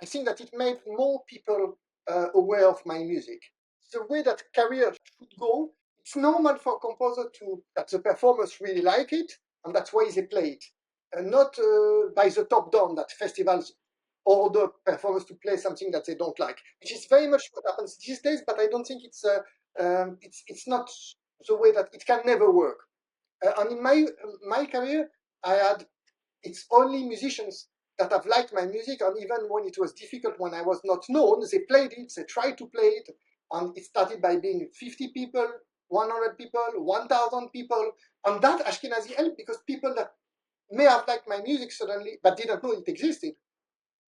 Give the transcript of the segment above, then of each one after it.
I think that it made more people aware of my music. The way that career should go, it's normal for a composer that the performers really like it, and that's why they play it. And not by the top down that festivals order performers to play something that they don't like, which is very much what happens these days, but I don't think it's not the way that it can never work. And in my career, it's only musicians that have liked my music, and even when it was difficult, when I was not known, they played it, they tried to play it, and it started by being 50 people, 100 people, 1,000 people, and that Ashkenazy helped because people that may have liked my music suddenly, but didn't know it existed,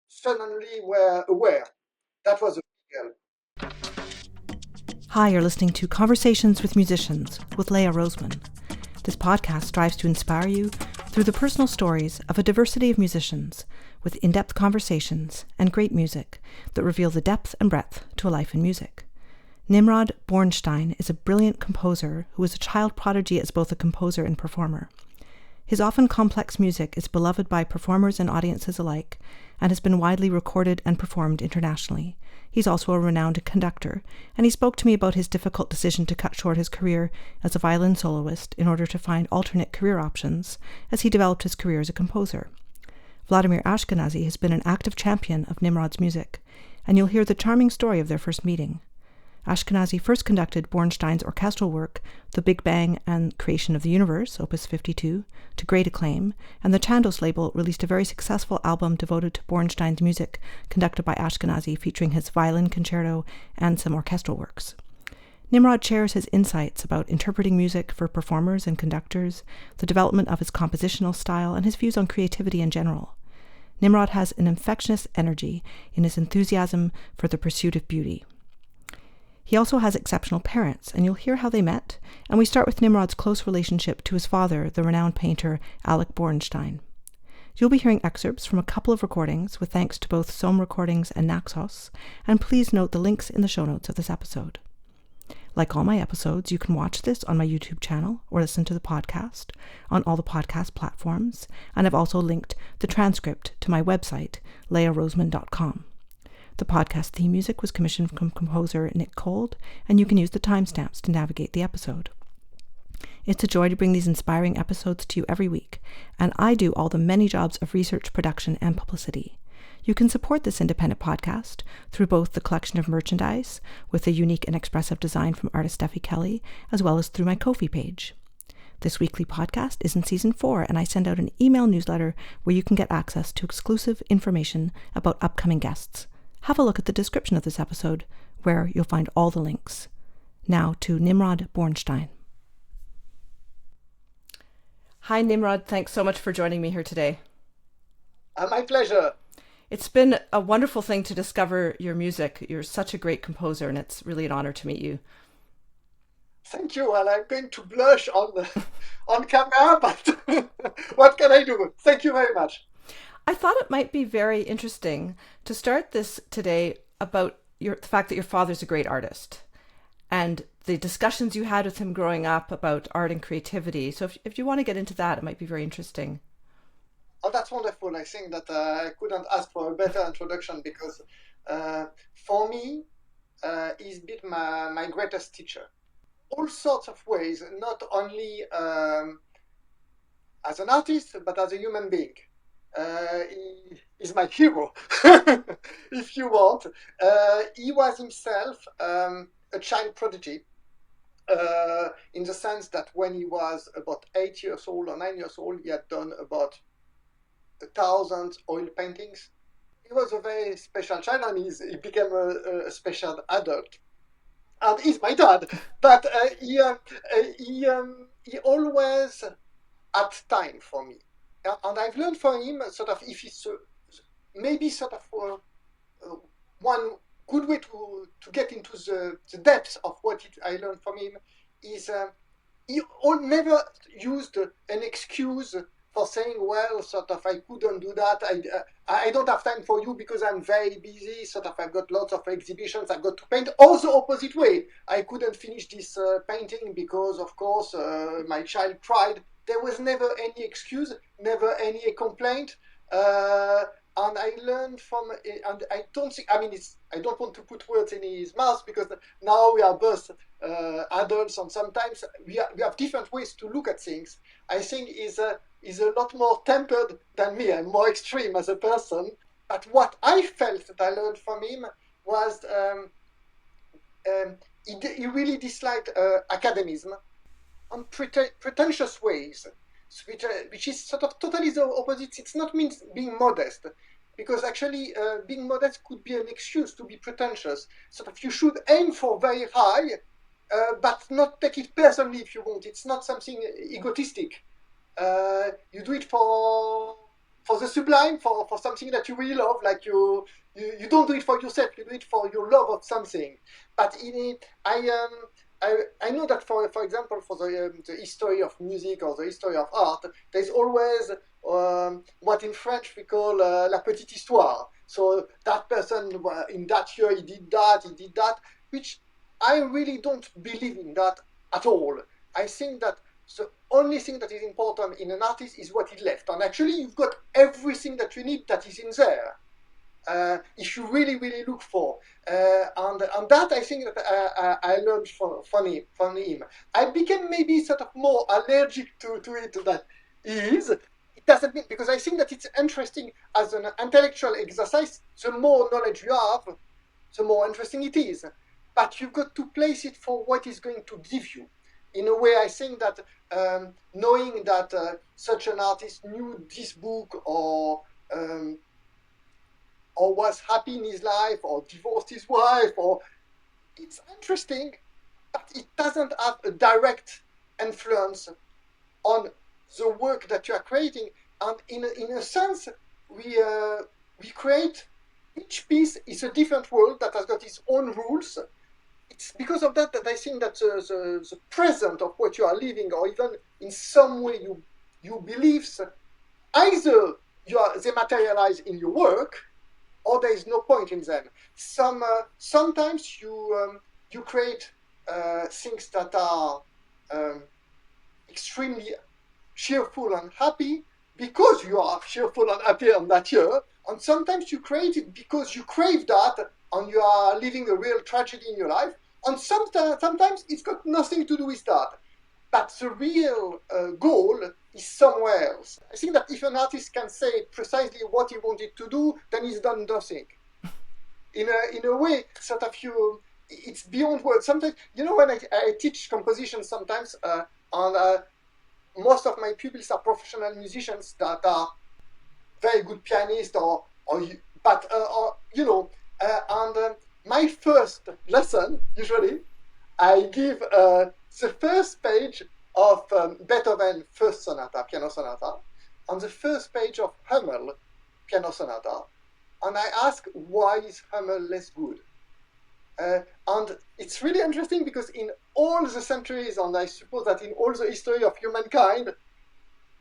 suddenly were aware. That was a big help. Hi, you're listening to Conversations with Musicians with Clélia Iruzun. This podcast strives to inspire you through the personal stories of a diversity of musicians with in-depth conversations and great music that reveal the depth and breadth to a life in music. Nimrod Borenstein is a brilliant composer who is a child prodigy as both a composer and performer. His often complex music is beloved by performers and audiences alike and has been widely recorded and performed internationally. He's also a renowned conductor, and he spoke to me about his difficult decision to cut short his career as a violin soloist in order to find alternate career options as he developed his career as a composer. Vladimir Ashkenazy has been an active champion of Nimrod's music, and you'll hear the charming story of their first meeting. Ashkenazy first conducted Borenstein's orchestral work, The Big Bang and Creation of the Universe, Opus 52, to great acclaim, and the Chandos label released a very successful album devoted to Borenstein's music, conducted by Ashkenazy, featuring his violin concerto and some orchestral works. Nimrod shares his insights about interpreting music for performers and conductors, the development of his compositional style, and his views on creativity in general. Nimrod has an infectious energy in his enthusiasm for the pursuit of beauty. He also has exceptional parents, and you'll hear how they met, and we start with Nimrod's close relationship to his father, the renowned painter Alec Borenstein. You'll be hearing excerpts from a couple of recordings with thanks to both SOMM recordings and Naxos, and please note the links in the show notes of this episode. Like all my episodes, you can watch this on my YouTube channel or listen to the podcast on all the podcast platforms, and I've also linked the transcript to my website, leiarosman.com. The podcast theme music was commissioned from composer Nick Cold, and you can use the timestamps to navigate the episode. It's a joy to bring these inspiring episodes to you every week, and I do all the many jobs of research, production, and publicity. You can support this independent podcast through both the collection of merchandise with a unique and expressive design from artist Steffi Kelly, as well as through my Ko-fi page. This weekly podcast is in season 4, and I send out an email newsletter where you can get access to exclusive information about upcoming guests. Have a look at the description of this episode, where you'll find all the links. Now to Nimrod Borenstein. Hi, Nimrod. Thanks so much for joining me here today. My pleasure. It's been a wonderful thing to discover your music. You're such a great composer, and it's really an honor to meet you. Thank you. Well, I'm going to blush on camera, but what can I do? Thank you very much. I thought it might be very interesting to start this today about the fact that your father's a great artist and the discussions you had with him growing up about art and creativity. So if you want to get into that, it might be very interesting. Oh, that's wonderful. I think that I couldn't ask for a better introduction because for me, he's been my greatest teacher. All sorts of ways, not only as an artist, but as a human being. He is my hero, if you want. He was himself a child prodigy, in the sense that when he was about 8 years old or 9 years old, he had done about 1,000 oil paintings. He was a very special child, and he became a special adult. And he's my dad, but he always had time for me. And I've learned from him sort of, if it's maybe sort of one good way to get into the depths of what I learned from him is he never used an excuse for saying, well, sort of, I couldn't do that. I don't have time for you because I'm very busy. Sort of, I've got lots of exhibitions I've got to paint. Or the opposite way, I couldn't finish this painting because, of course, my child cried. There was never any excuse, never any complaint. and I learned from, and I don't think, I mean, I don't want to put words in his mouth because now we are both adults, and sometimes we have different ways to look at things. I think is a lot more tempered than me. I'm more extreme as a person. But what I felt that I learned from him was he really disliked academicism and pretentious ways, which is sort of totally the opposite. It's not means being modest, because actually being modest could be an excuse to be pretentious. Sort of you should aim for very high, but not take it personally if you want. It's not something egotistic. You do it for the sublime, for something that you really love. Like you don't do it for yourself. You do it for your love of something. But I know that for example, for the history of music or the history of art, there's always what in French we call la petite histoire. So that person in that year he did that, which I really don't believe in that at all. I think that the only thing that is important in an artist is what he left. And actually, you've got everything that you need that is in there. If you really, really look for. And that I think that I learned from him. I became maybe sort of more allergic to it than he is. It doesn't mean, because I think that it's interesting as an intellectual exercise. The more knowledge you have, the more interesting it is. But you've got to place it for what it's going to give you. In a way, I think that knowing that such an artist knew this book or was happy in his life or divorced his wife, or it's interesting, but it doesn't have a direct influence on the work that you are creating. And in a sense, we create, each piece is a different world that has got its own rules. It's because of that I think that the present of what you are living, or even in some way your beliefs, either they materialize in your work, or there is no point in them. Sometimes you create things that are extremely cheerful and happy because you are cheerful and happy on that year, and sometimes you create it because you crave that and you are living a real tragedy in your life, and sometimes it's got nothing to do with that. But the real goal is somewhere else. I think that if an artist can say precisely what he wanted to do, then he's done nothing. In a way, sort of it's beyond words. Sometimes, when I teach composition sometimes, and most of my pupils are professional musicians that are very good pianists, and my first lesson, usually, I give the first page of Beethoven First Sonata, Piano Sonata, on the first page of Hummel, Piano Sonata, and I ask, why is Hummel less good? And it's really interesting because in all the centuries, and I suppose that in all the history of humankind,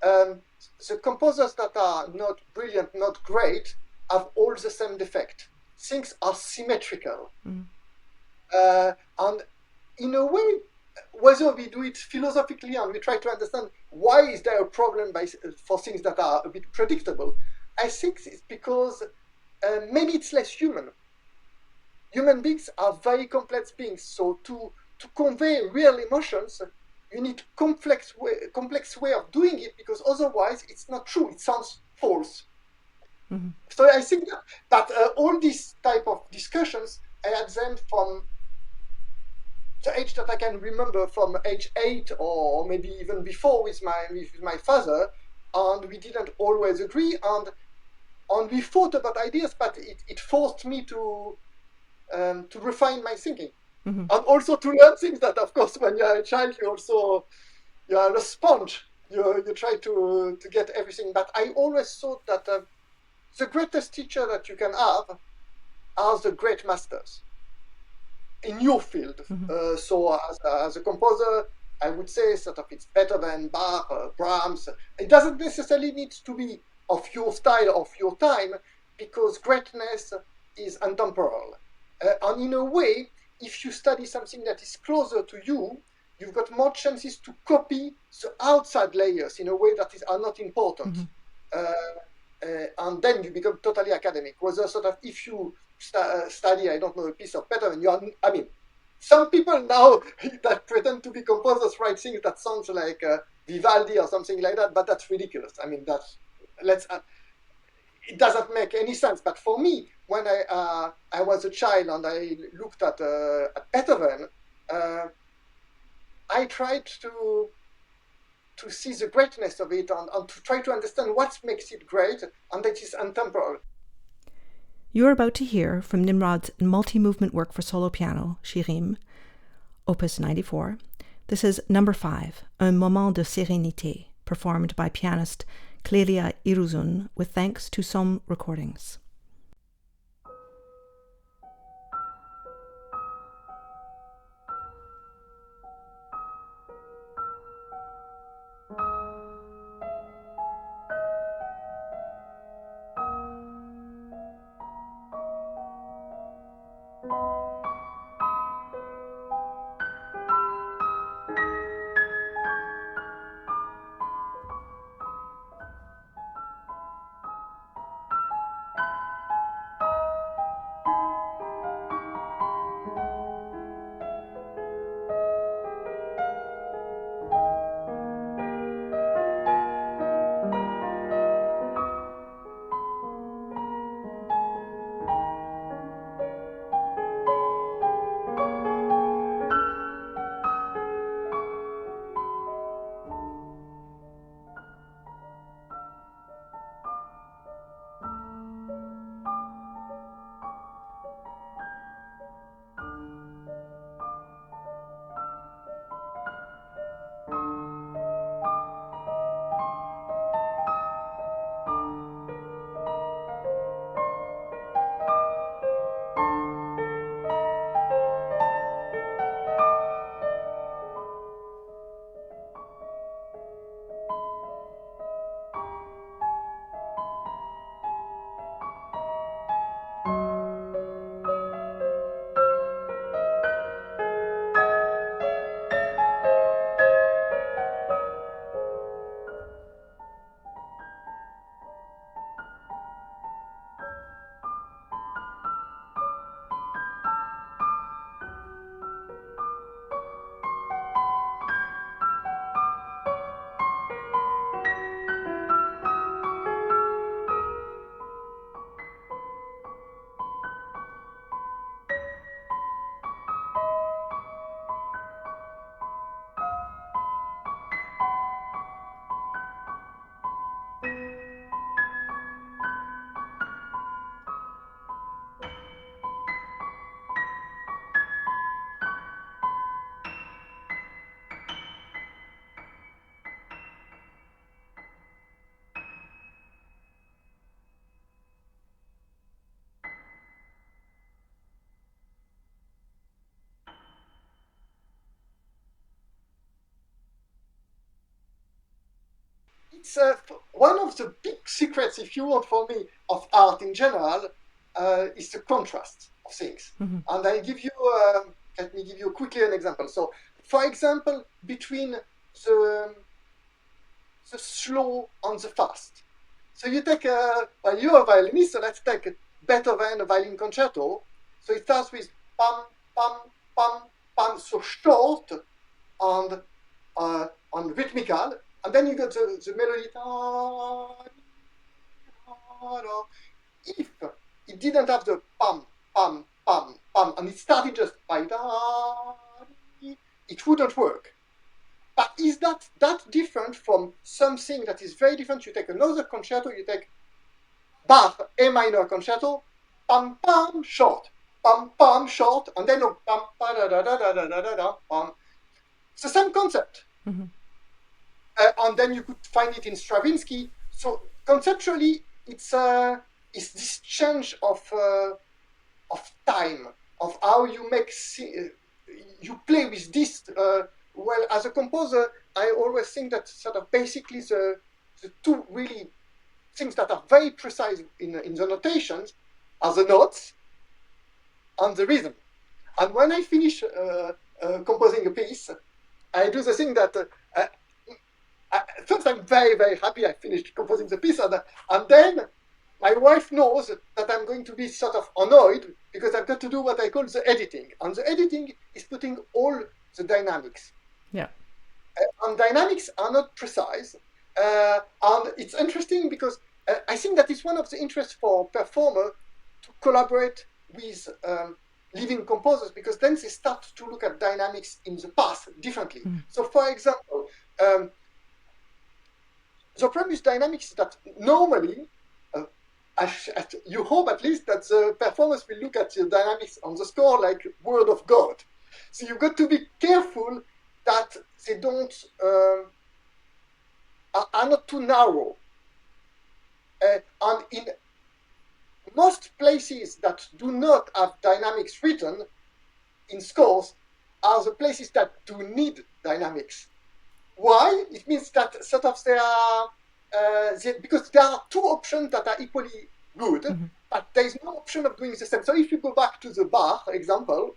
the composers that are not brilliant, not great, have all the same defect. Things are symmetrical. And in a way, whether we do it philosophically and we try to understand why is there a problem for things that are a bit predictable, I think it's because maybe it's less human. Human beings are very complex beings, so to convey real emotions, you need complex way of doing it, because otherwise it's not true, it sounds false. Mm-hmm. So I think that all these type of discussions, I had them from the age that I can remember, from age 8 or maybe even before with my father, and we didn't always agree, and we fought about ideas, but it forced me to refine my thinking. Mm-hmm. And also to learn things that, of course, when you're a child, you are a sponge. You try to get everything. But I always thought that the greatest teacher that you can have are the great masters in your field. Mm-hmm. So as a composer, I would say sort of it's Beethoven, Bach, Brahms. It doesn't necessarily need to be of your style, of your time, because greatness is intemporal. And in a way, if you study something that is closer to you, you've got more chances to copy the outside layers in a way that are not important. Mm-hmm. and then you become totally academic. Whether sort of if you study, I don't know, a piece of Beethoven, I mean, some people now that pretend to be composers write things that sounds like Vivaldi or something like that, but that's ridiculous. I mean, it doesn't make any sense. But for me, when I was a child and I looked at Beethoven, I tried to see the greatness of it and to try to understand what makes it great, and that is intemporal. You're about to hear from Nimrod's multi-movement work for solo piano, Shirim, Opus 94. This is number 5, Un moment de sérénité, performed by pianist Clélia Iruzun with thanks to SOMM recordings. It's one of the big secrets, if you want, for me, of art in general, is the contrast of things. Mm-hmm. And let me give you quickly an example. So, for example, between the slow and the fast. So you take, well, you're a violinist, so let's take Beethoven, a violin concerto. So it starts with pam, pam, pam, pam, so short and rhythmical. And then you get the melody. If it didn't have the pam, pam, pam, pam, and it started just by it wouldn't work. But is that different from something that is very different? You take another concerto, you take Bach A minor concerto, pam, pam, short, pam, pam, short, and then pam, pa, da, da, da, da, da, da, da, pam. It's the same concept. Mm-hmm. And then you could find it in Stravinsky. So conceptually, it's this change of time, of how you you play with this. Well, as a composer, I always think that sort of basically the two really things that are very precise in the notations are the notes and the rhythm. And when I finish composing a piece, I do the thing that first I'm very, very happy I finished composing the piece, and then my wife knows that I'm going to be sort of annoyed because I've got to do what I call the editing. And the editing is putting all the dynamics. Yeah. And dynamics are not precise. And it's interesting because I think that it's one of the interests for performer to collaborate with living composers, because then they start to look at dynamics in the past differently. So for example, the problem with dynamics is that normally, you hope at least that the performers will look at the dynamics on the score like word of God. So you've got to be careful that they don't are not too narrow. And in most places that do not have dynamics written in scores are the places that do need dynamics. Why? It means that sort of they are because there are two options that are equally good, but there is no option of doing the same. So if you go back to the Bach example,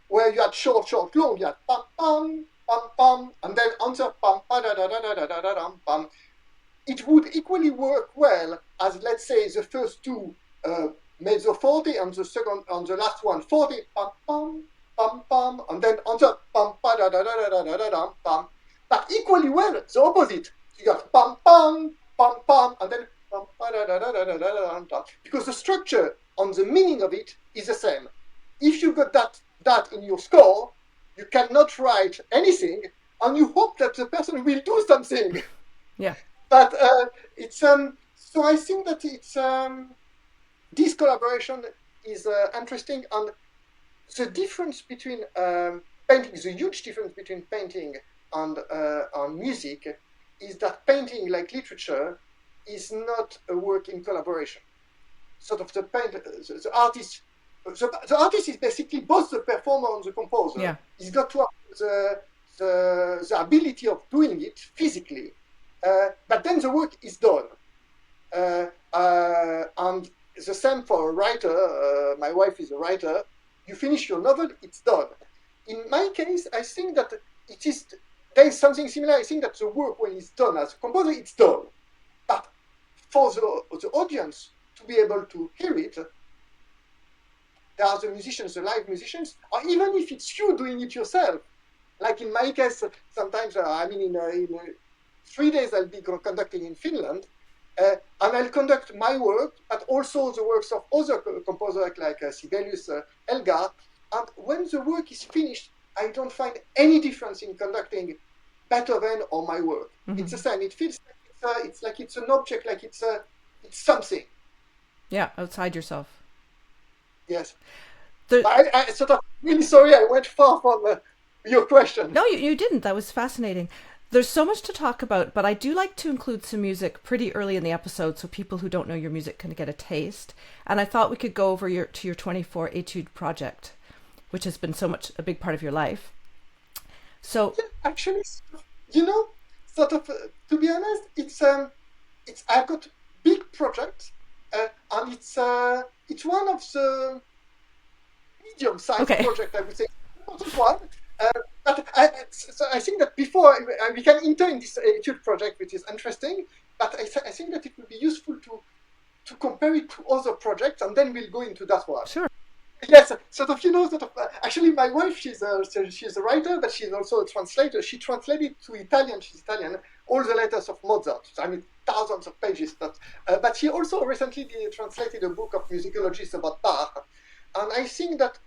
where you had short, long, you had pam, pam, pam, pam, and then answer pam, pa, da, da, da, da, da, da, da, da, pam. It would equally work well as, let's say, the first two mezzo forte and the second and the last one forte, pam, pam, pam, pam, and then answer pam, pa, da, da, da, da, da, da, da, pam. But equally well, the opposite. You got pam, pam, pam, pam, and then pam, pa, da, da, da, da, da, da, da, because the structure and the meaning of it is the same. If you got that in your score, you cannot write anything, and you hope that the person will do something. Yeah. But it's so I think that it's this collaboration is interesting, and the difference between painting, the huge difference between painting and music, is that painting, like literature, is not a work in collaboration. Sort of the artist. The artist is basically both the performer and the composer. Yeah. He's got to have the ability of doing it physically, but then the work is done. And the same for a writer. My wife is a writer. You finish your novel, it's done. In my case, I think that there is something similar. I think that the work, when it's done as a composer, it's done. But for the audience to be able to hear it, there are the musicians, the live musicians, or even if it's you doing it yourself. Like in my case, sometimes, in 3 days I'll be conducting in Finland, and I'll conduct my work, but also the works of other composers like Sibelius, Elgar. And when the work is finished, I don't find any difference in conducting Beethoven or my work. It's the same. It feels like it's an object, like it's something. Yeah, outside yourself. Yes. I sort of really sorry I went far from your question. No, you didn't. That was fascinating. There's so much to talk about, but I do like to include some music pretty early in the episode so people who don't know your music can get a taste. And I thought we could go over to your 24 Etude project, which has been a big part of your life. So yeah, actually, sort of to be honest, it's I've got big projects, and it's one of the medium-sized projects, I would say. Not one. But I think that before we can enter in this Etude project, which is interesting, but I think that it would be useful to compare it to other projects, and then we'll go into that one. Sure. Yes, actually, my wife, she's a writer, but she's also a translator. She translated to Italian, she's Italian, all the letters of Mozart. I mean, thousands of pages. But she also recently translated a book of musicologists about Bach. And I think that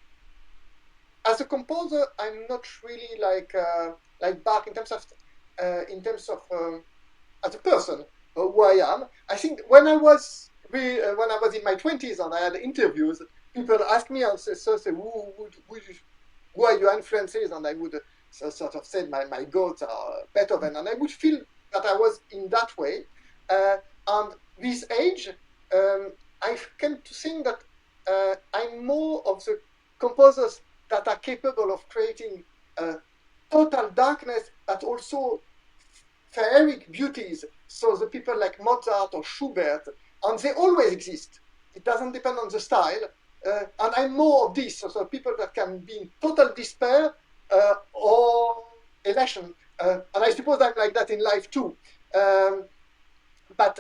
as a composer, I'm not really like Bach in terms of as a person who I am. I think when I was in my 20s and I had interviews, people ask me and say, who are your influences? And I would sort of say my goats are Beethoven, and I would feel that I was in that way. And with age, I came to think that I'm more of the composers that are capable of creating total darkness, but also feeric beauties. So the people like Mozart or Schubert, and they always exist. It doesn't depend on the style. And I'm more of this, so people that can be in total despair or elation. And I suppose I'm like that in life too. But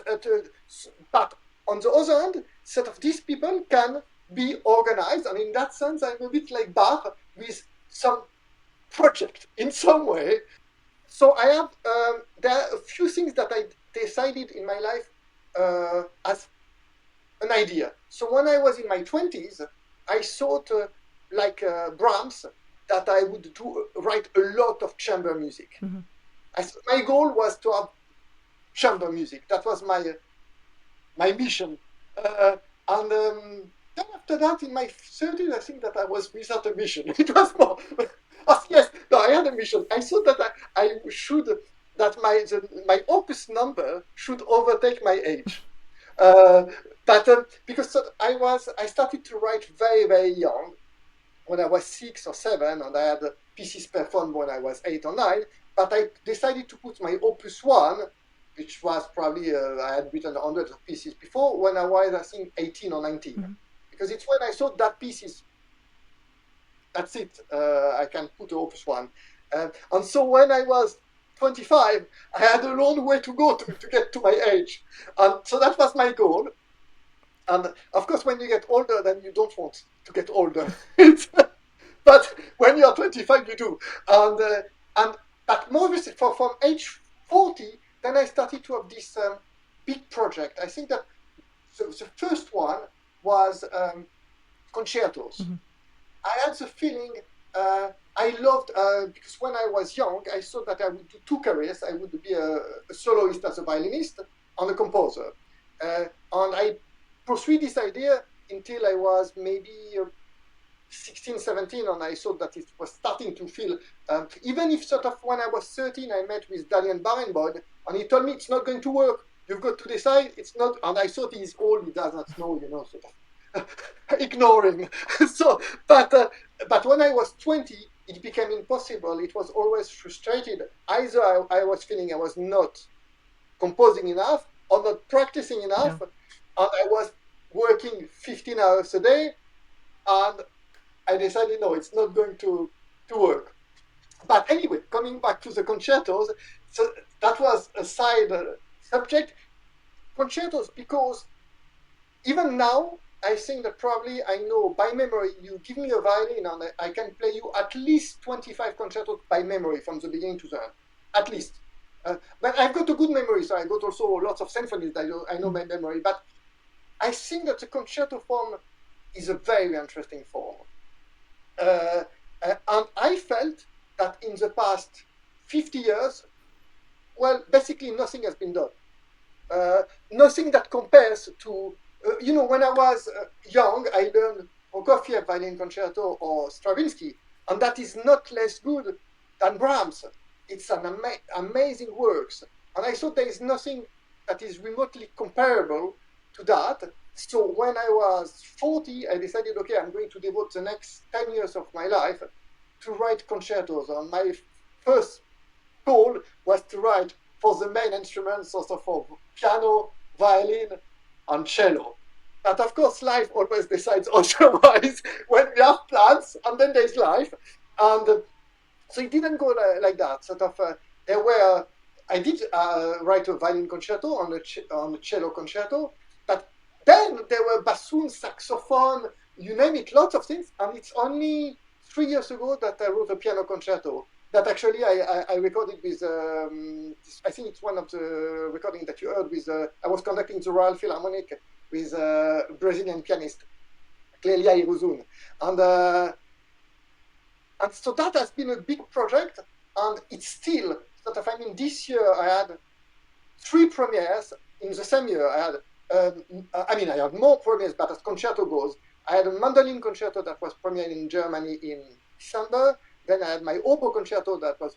on the other hand, sort of these people can be organized, and in that sense, I'm a bit like Bach with some project in some way. So I have there are a few things that I decided in my life as an idea. So when I was in my 20s, I thought, like Brahms, that I would write a lot of chamber music. Mm-hmm. My goal was to have chamber music. That was my mission. And then after that, in my 30s, I think that I was without a mission. It was more. Yes, no, I had a mission. I thought that I should, that my opus number should overtake my age. Because I started to write very, very young, when I was 6 or 7, and I had pieces performed when I was 8 or 9. But I decided to put my opus 1, which was probably, I had written hundreds of pieces before, when I was, I think, 18 or 19. Mm-hmm. Because it's when I thought that piece is, that's it, I can put opus 1. And so when I was 25, I had a long way to go to get to my age. And so that was my goal. And of course, when you get older, then you don't want to get older. But when you are 25, you do. But more recently, from age 40, then I started to have this big project. I think that the first one was concertos. Mm-hmm. I had the feeling I loved, because when I was young, I thought that I would do 2 careers. I would be a soloist as a violinist and a composer. And I pursued this idea until I was maybe 16, 17, and I thought that it was starting to feel, even if sort of when I was 13, I met with Daniel Barenboim, and he told me it's not going to work. You've got to decide, it's not, and I thought he's old, he does not know, sort of ignoring. But when I was 20, it became impossible. It was always frustrated. Either I was feeling I was not composing enough or not practicing enough, yeah. And I was working 15 hours a day, and I decided, no, it's not going to work. But anyway, coming back to the concertos, so that was a side subject. Concertos, because even now, I think that probably I know by memory, you give me a violin and I can play you at least 25 concertos by memory from the beginning to the end, at least. But I've got a good memory, so I got also lots of symphonies that I know by memory. But I think that the concerto form is a very interesting form. And I felt that in the past 50 years, well, basically nothing has been done. Nothing that compares to, when I was young, I learned Prokofiev violin concerto or Stravinsky, and that is not less good than Brahms. It's an amazing works. And I thought there is nothing that is remotely comparable to that. So when I was 40, I decided, okay, I'm going to devote the next 10 years of my life to write concertos. And my first goal was to write for the main instruments, also for piano, violin, and cello. But of course, life always decides otherwise when we have plans, and then there's life. And so it didn't go like that. Sort of, I did write a violin concerto on a cello concerto, but then there were bassoon, saxophone, you name it, lots of things. And it's only 3 years ago that I wrote a piano concerto that actually I recorded with, I think it's one of the recordings that you heard with, I was conducting the Royal Philharmonic with a Brazilian pianist, Clélia Iruzun. And so that has been a big project, and it's still sort of, this year I had 3 premieres in the same year. I had more premieres, but as concerto goes, I had a mandolin concerto that was premiered in Germany in December. Then I had my oboe concerto that was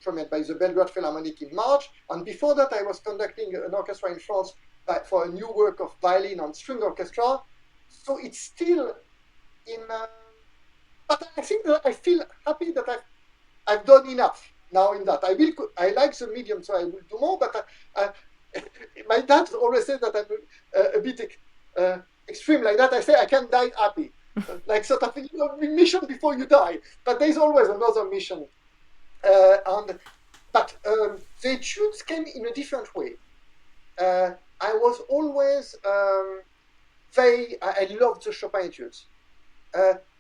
premiered by the Belgrade Philharmonic in March. And before that, I was conducting an orchestra in France for a new work of violin and string orchestra. So it's still in... but I think that I feel happy that I've done enough now in that. I like the medium, so I will do more. But my dad always said that I'm a bit extreme like that. I say I can die happy. Like sort of mission before you die. But there's always another mission But the etudes came in a different way. I was always I loved the Chopin etudes.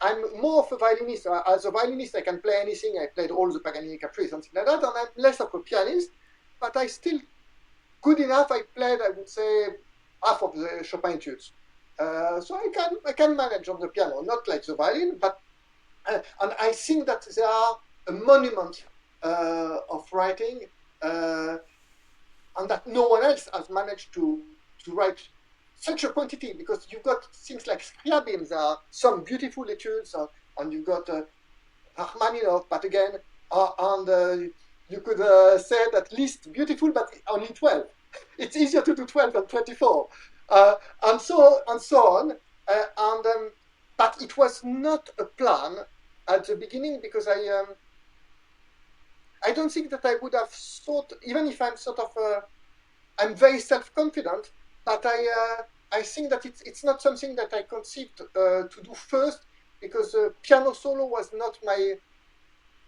I'm more of a violinist. As a violinist, I can play anything. I played all the Paganini Caprice, something like that, and I'm less of a pianist, but I still good enough. I played, I would say, half of the Chopin etudes. So I can manage on the piano, not like the violin, but and I think that they are a monument of writing, and that no one else has managed to write such a quantity, because you've got things like Scriabin, there are some beautiful etudes, and you've got Rachmaninoff, but again, and you could say that least beautiful, but only 12. It's easier to do 12 than 24, and so on. But it was not a plan at the beginning, because I don't think that I would have thought, even if I'm sort of, I'm very self-confident, but I think that it's not something that I conceived to do first, because piano solo was not my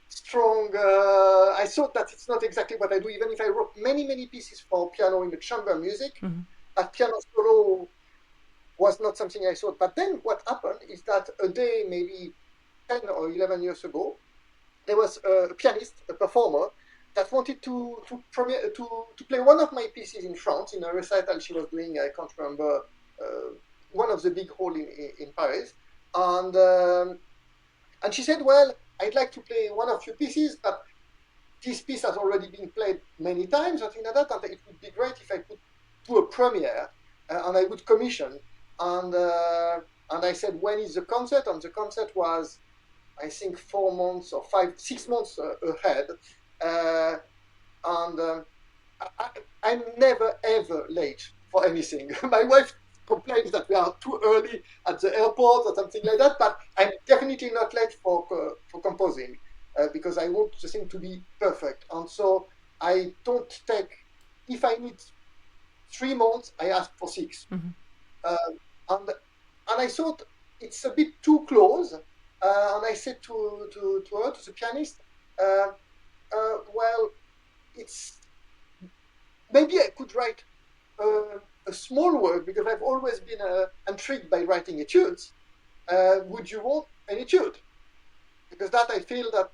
strong. I thought that it's not exactly what I do, even if I wrote many pieces for piano in the chamber music. But piano solo was not something I thought. But then what happened is that a day, maybe 10 or 11 years ago, there was a pianist, a performer, that wanted to play one of my pieces in France in a recital she was doing. I can't remember, one of the big halls in Paris, and she said, "Well, I'd like to play one of your pieces, but this piece has already been played many times, something like that, and it would be great if I could do a premiere, and I would commission." And I said, "When is the concert?" And the concert was, I think, 4 months or 6 months ahead. I'm never ever late for anything. My wife complains that we are too early at the airport or something like that, but I'm definitely not late for composing, because I want the thing to be perfect. And so I don't take, if I need 3 months, I ask for 6. And I thought it's a bit too close, and I said to her, to the pianist, well, it's maybe I could write a small work, because I've always been intrigued by writing etudes. Would you want an etude? Because that I feel that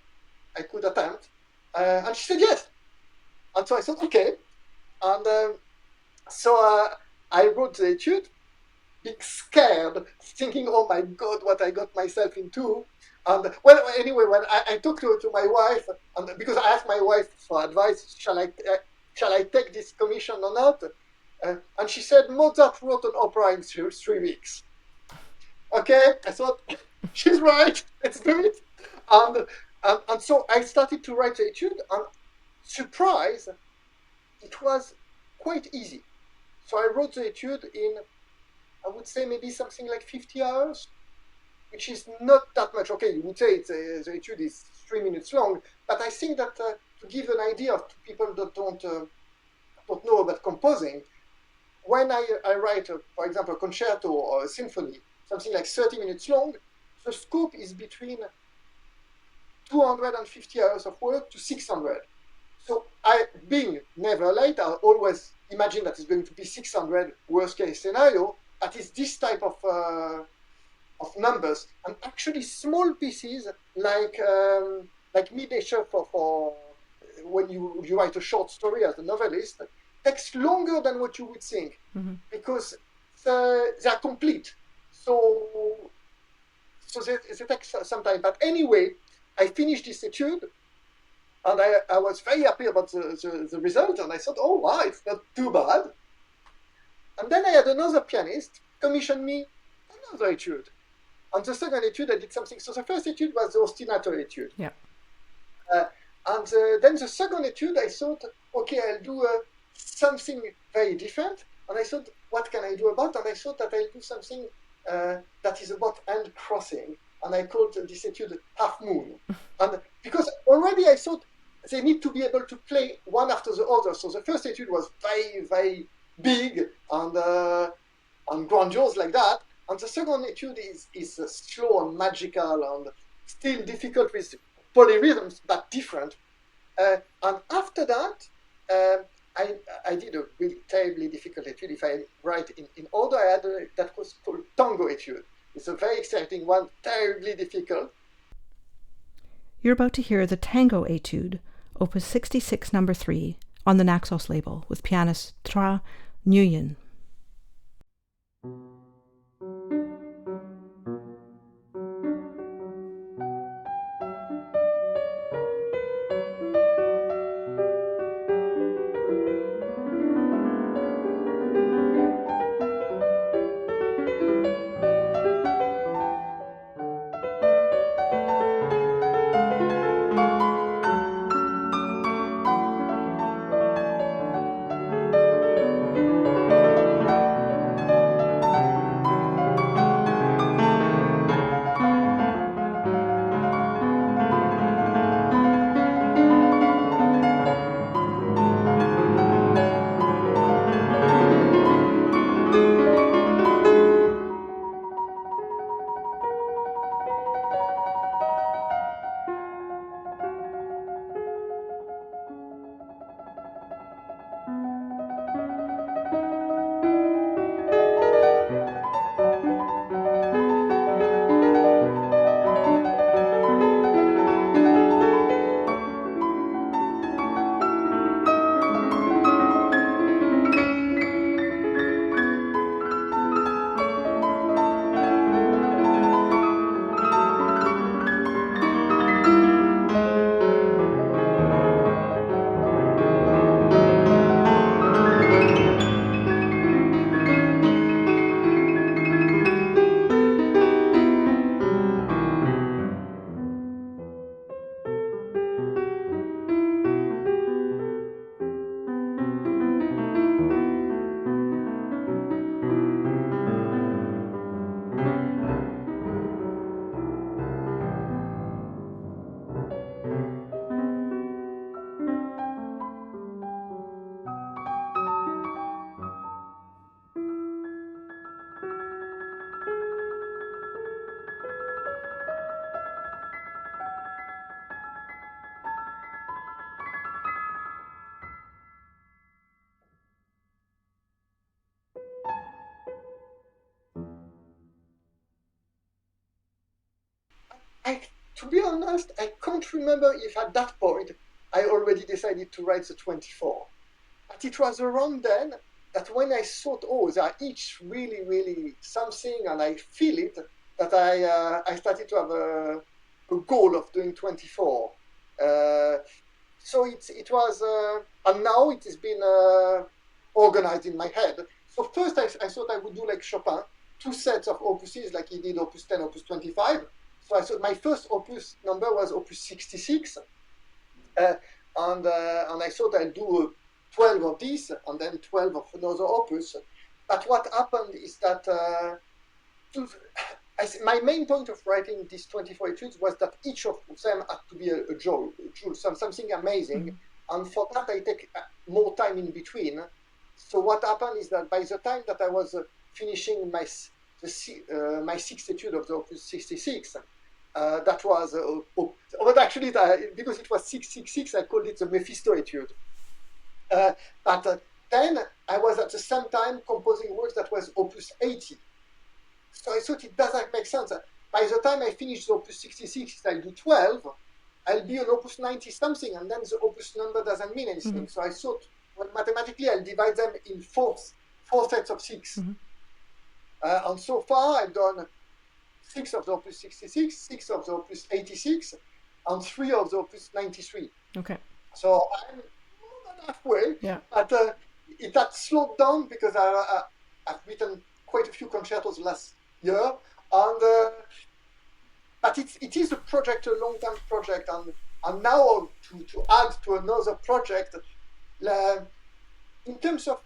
I could attempt. And she said yes. And so I thought, okay. And so I wrote the etude, being scared, thinking, oh my God, what I got myself into. And well, anyway, when I talked to my wife, and because I asked my wife for advice, shall I take this commission or not? And she said, Mozart wrote an opera in 3 weeks. Okay, I thought, she's right, let's do it. And so I started to write the etude, and surprise, it was quite easy. So I wrote the etude in, I would say, maybe something like 50 hours, which is not that much. Okay, you would say the etude is 3 minutes long, but I think that to give an idea to people that don't know about composing, when I write, for example, a concerto or a symphony, something like 30 minutes long, the scope is between 250 hours of work to 600. So I, being never late, I always imagine that it's going to be 600 worst case scenario, but it's this type of numbers. And actually small pieces like Midesher for when you write a short story as a novelist, takes longer than what you would think, because they are complete. So they take some time. But anyway, I finished this etude, and I was very happy about the result, and I thought, oh wow, it's not too bad. And then I had another pianist commission me another etude. On the second etude, I did something. So the first etude was the ostinato etude. Yeah. And then the second etude, I thought, okay, I'll do something very different. And I thought, what can I do about? And I thought that I'll do something that is about hand crossing. And I called this etude Half Moon. And because already I thought they need to be able to play one after the other. So the first etude was very, very big and grandiose like that. And the second etude is slow and magical and still difficult with polyrhythms, but different. And after that, I did a really terribly difficult etude. If I write in order, I had that was called Tango Etude. It's a very exciting one, terribly difficult. You're about to hear the Tango Etude, Opus 66 No. 3, on the Naxos label with pianist Tra Nguyen. To be honest, I can't remember if at that point I already decided to write the 24. But it was around then that when I thought, oh, they are each really, really something, and I feel it, that I started to have a goal of doing 24. So it was, and now it has been organized in my head. So first I thought I would do like Chopin, 2 sets of opuses, like he did opus 10, opus 25. So I thought my first opus number was opus 66. And I thought I'd do 12 of these and then 12 of another opus. But what happened is that my main point of writing these 24 etudes was that each of them had to be a jewel, something amazing. Mm-hmm. And for that, I take more time in between. So what happened is that by the time that I was finishing my 6th etude of the opus 66, that was, but actually, because it was 666, I called it the Mephisto Etude. But then I was at the same time composing works that was opus 80. So I thought it doesn't make sense. By the time I finish the opus 66, I'll do 12, I'll be on opus 90 something, and then the opus number doesn't mean anything. Mm-hmm. So I thought, well, mathematically, I'll divide them in four sets of 6. Mm-hmm. And so far, I've done 6 of the opus 66, 6 of the opus 86, and 3 of the opus 93. Okay. So I'm more than halfway. Yeah. But it had slowed down because I've written quite a few concertos last year, and but it is a project, a long-term project, and now to add to another project, in terms of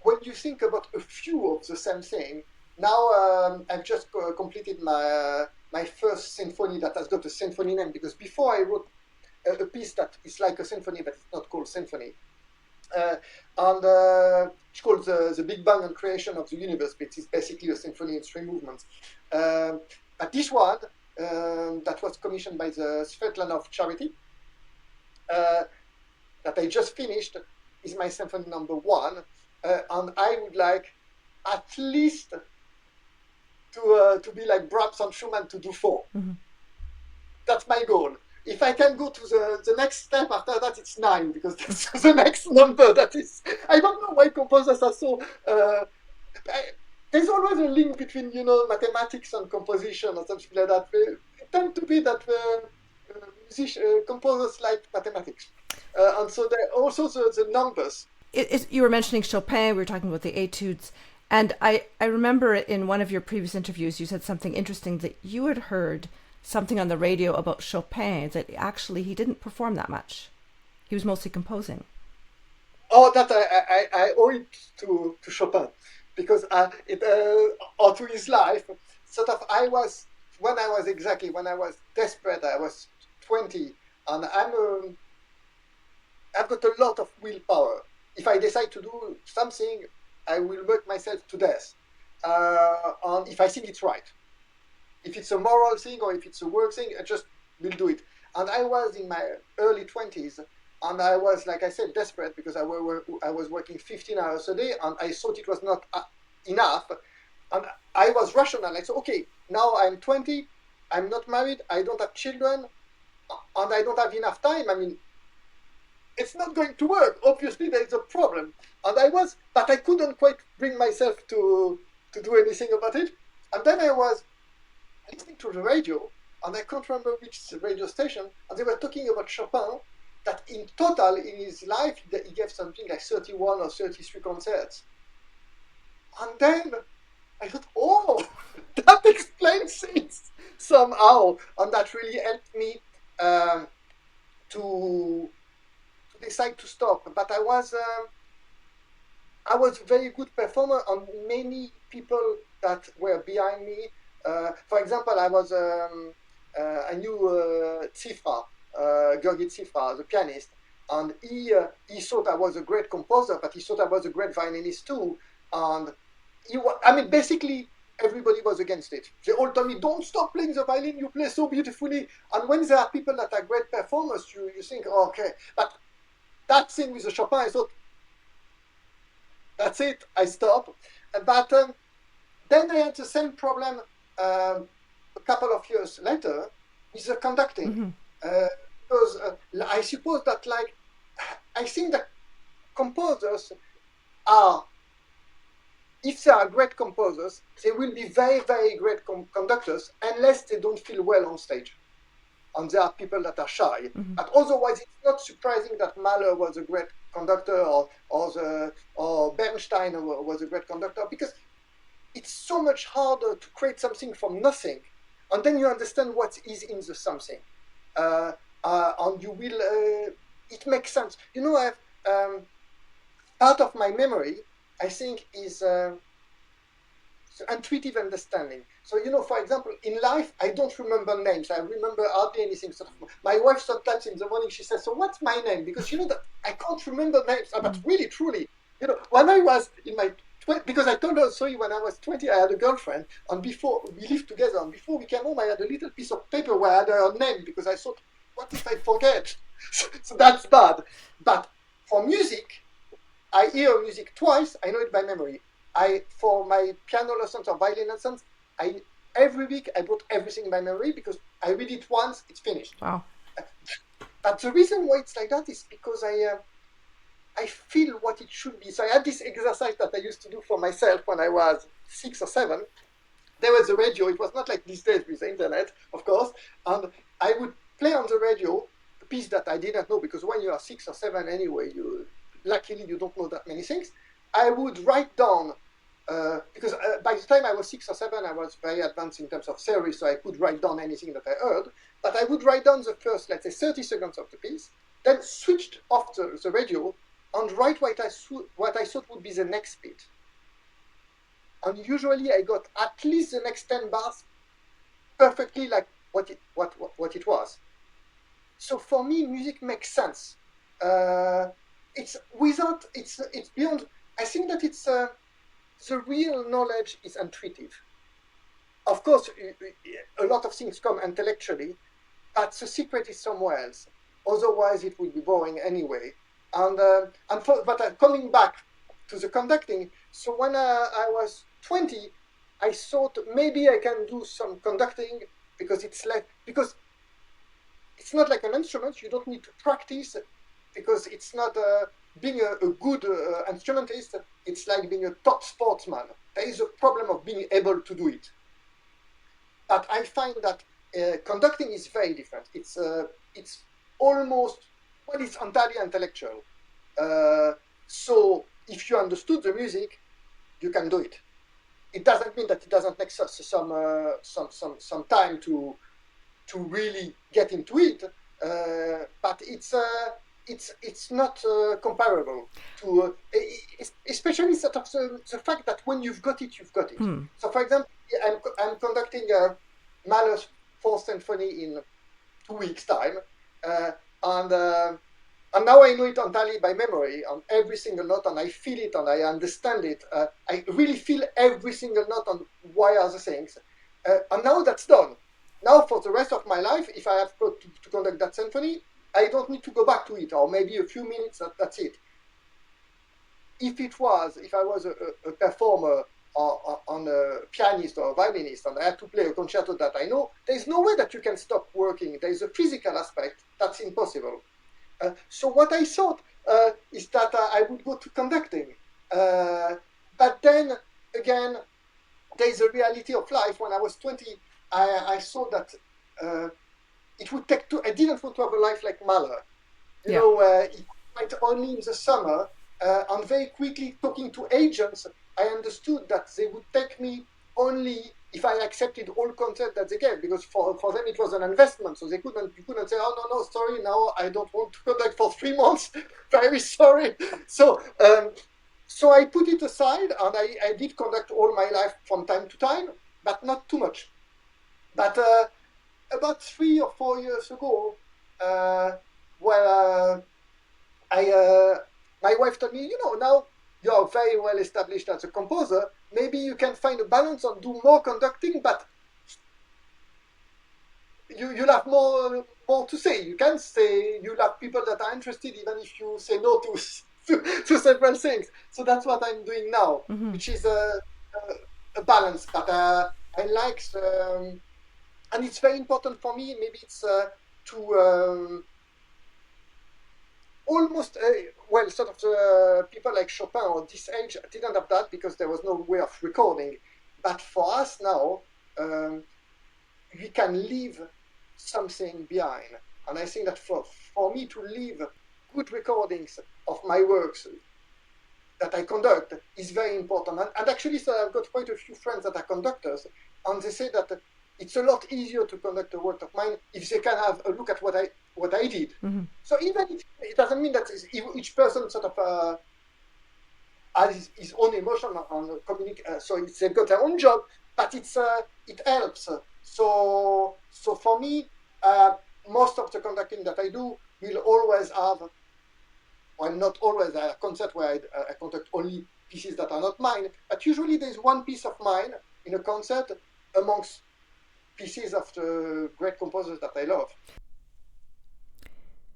when you think about a few of the same thing. Now I've just completed my first symphony that has got a symphony name, because before I wrote a piece that is like a symphony but it's not called symphony. And it's called the Big Bang and Creation of the Universe, but it's basically a symphony in 3 movements. But this one, that was commissioned by the Svetlana of Charity, that I just finished is my symphony number 1, and I would like at least to be like Brahms and Schumann to do 4. Mm-hmm. That's my goal. If I can go to the next step after that, it's 9, because that's the next number. That is, I don't know why composers are so. There's always a link between, mathematics and composition or something like that. It tends to be that composers like mathematics, and so there are also the numbers. You were mentioning Chopin. We were talking about the Etudes, and I remember in one of your previous interviews you said something interesting, that you had heard something on the radio about Chopin, that actually he didn't perform that much. He was mostly composing. Oh, that I owe it to Chopin, because or to his life. Sort of, when I was desperate, I was 20, and I've got a lot of willpower. If I decide to do something, I will work myself to death. And if I think it's right. If it's a moral thing or if it's a work thing, I just will do it. And I was in my early 20s, and I was, like I said, desperate, because I was working 15 hours a day, and I thought it was not enough. And I was rational. I said, okay, now I'm 20, I'm not married, I don't have children, and I don't have enough time. I mean, it's not going to work. Obviously, there is a problem. But I couldn't quite bring myself to do anything about it. And then I was listening to the radio, and I can't remember which radio station, and they were talking about Chopin, that in total, in his life, he gave something like 31 or 33 concerts. And then I thought, oh, that explains things somehow. And that really helped me to decide to stop. But I was a very good performer, and many people that were behind me. For example, I knew Tsifra, Georgi Tsifra, the pianist, and he thought I was a great composer, but he thought I was a great violinist too. And basically, everybody was against it. They all told me, don't stop playing the violin, you play so beautifully. And when there are people that are great performers, you think, oh, okay. But that thing with the Chopin, I thought, that's it, I stop. But then I had the same problem a couple of years later with the conducting. Mm-hmm. Because I suppose that, I think that composers are, if they are great composers, they will be very, very great conductors, unless they don't feel well on stage. And there are people that are shy. Mm-hmm. But otherwise, it's not surprising that Mahler was a great conductor, or Borenstein was a great conductor, because it's so much harder to create something from nothing, and then you understand what is in the something, and you will. It makes sense. I've part of my memory, I think, is intuitive understanding. So, for example, in life, I don't remember names. I remember hardly anything. So my wife sometimes in the morning, she says, so what's my name? Because that I can't remember names. But really, truly, when I was in my 20, because I told her, sorry, when I was 20, I had a girlfriend, and before we lived together, and before we came home, I had a little piece of paper where I had her name, because I thought, what if I forget? So that's bad. But for music, I hear music twice, I know it by memory. For my piano lessons or violin lessons, every week I brought everything by memory, because I read it once, it's finished. Wow. But the reason why it's like that is because I feel what it should be. So I had this exercise that I used to do for myself when I was 6 or 7. There was a radio. It was not like these days with the internet, of course. And I would play on the radio a piece that I didn't know, because when you are 6 or 7 anyway, luckily you don't know that many things. I would write down, because by the time I was 6 or 7, I was very advanced in terms of theory, so I could write down anything that I heard. But I would write down the first, let's say, 30 seconds of the piece, then switched off the radio, and write what I thought would be the next bit. And usually I got at least the next 10 bars perfectly like what it was. So for me, music makes sense. It's beyond. I think that it's the real knowledge is intuitive. Of course, a lot of things come intellectually, but the secret is somewhere else. Otherwise, it would be boring anyway. But coming back to the conducting, so when I was 20, I thought maybe I can do some conducting because it's not like an instrument. You don't need to practice because it's not being a good instrumentist. It's like being a top sportsman. There is a problem of being able to do it. But I find that conducting is very different. It's almost, well, it's entirely intellectual. So if you understood the music, you can do it. It doesn't mean that it doesn't take some time to really get into it, but it's not comparable to, especially sort of the fact that when you've got it, you've got it. So, for example, I'm conducting Mahler's Fourth Symphony in 2 weeks' time, and now I know it entirely by memory on every single note, and I feel it and I understand it. I really feel every single note and why are the things. And now that's done. Now for the rest of my life, if I have got to conduct that symphony, I don't need to go back to it, or maybe a few minutes, that's it. If I was a performer or on a pianist or a violinist and I had to play a concerto that I know, there's no way that you can stop working. There's a physical aspect that's impossible. So what I thought is that I would go to conducting. But then, again, there's a reality of life. When I was 20, I saw that it would take I didn't want to have a life like Mahler. You know, it went only in the summer. And very quickly, talking to agents, I understood that they would take me only if I accepted all concerts that they gave, because for them it was an investment, so you couldn't say, oh no, sorry, now I don't want to conduct for 3 months, very sorry. So I put it aside, and I did conduct all my life from time to time, but not too much. But about 3 or 4 years ago, my wife told me, now you're very well established as a composer, maybe you can find a balance and do more conducting, but you'll have more to say. You can say you'll have people that are interested even if you say no to several things. So that's what I'm doing now, which is a balance. But I like, and it's very important for me, maybe it's to almost, sort of people like Chopin or this age didn't have that because there was no way of recording. But for us now, we can leave something behind. And I think that for me to leave good recordings of my works that I conduct is very important. And actually, so I've got quite a few friends that are conductors, and they say that it's a lot easier to conduct a work of mine if they can have a look at what I did. So even if it doesn't mean that each person sort of has his own emotion and communicate. So they've got their own job, but it helps. So for me, most of the conducting that I do will always have, well, not always. There are concerts where I conduct only pieces that are not mine, but usually there's one piece of mine in a concert amongst pieces of the great composers that I love.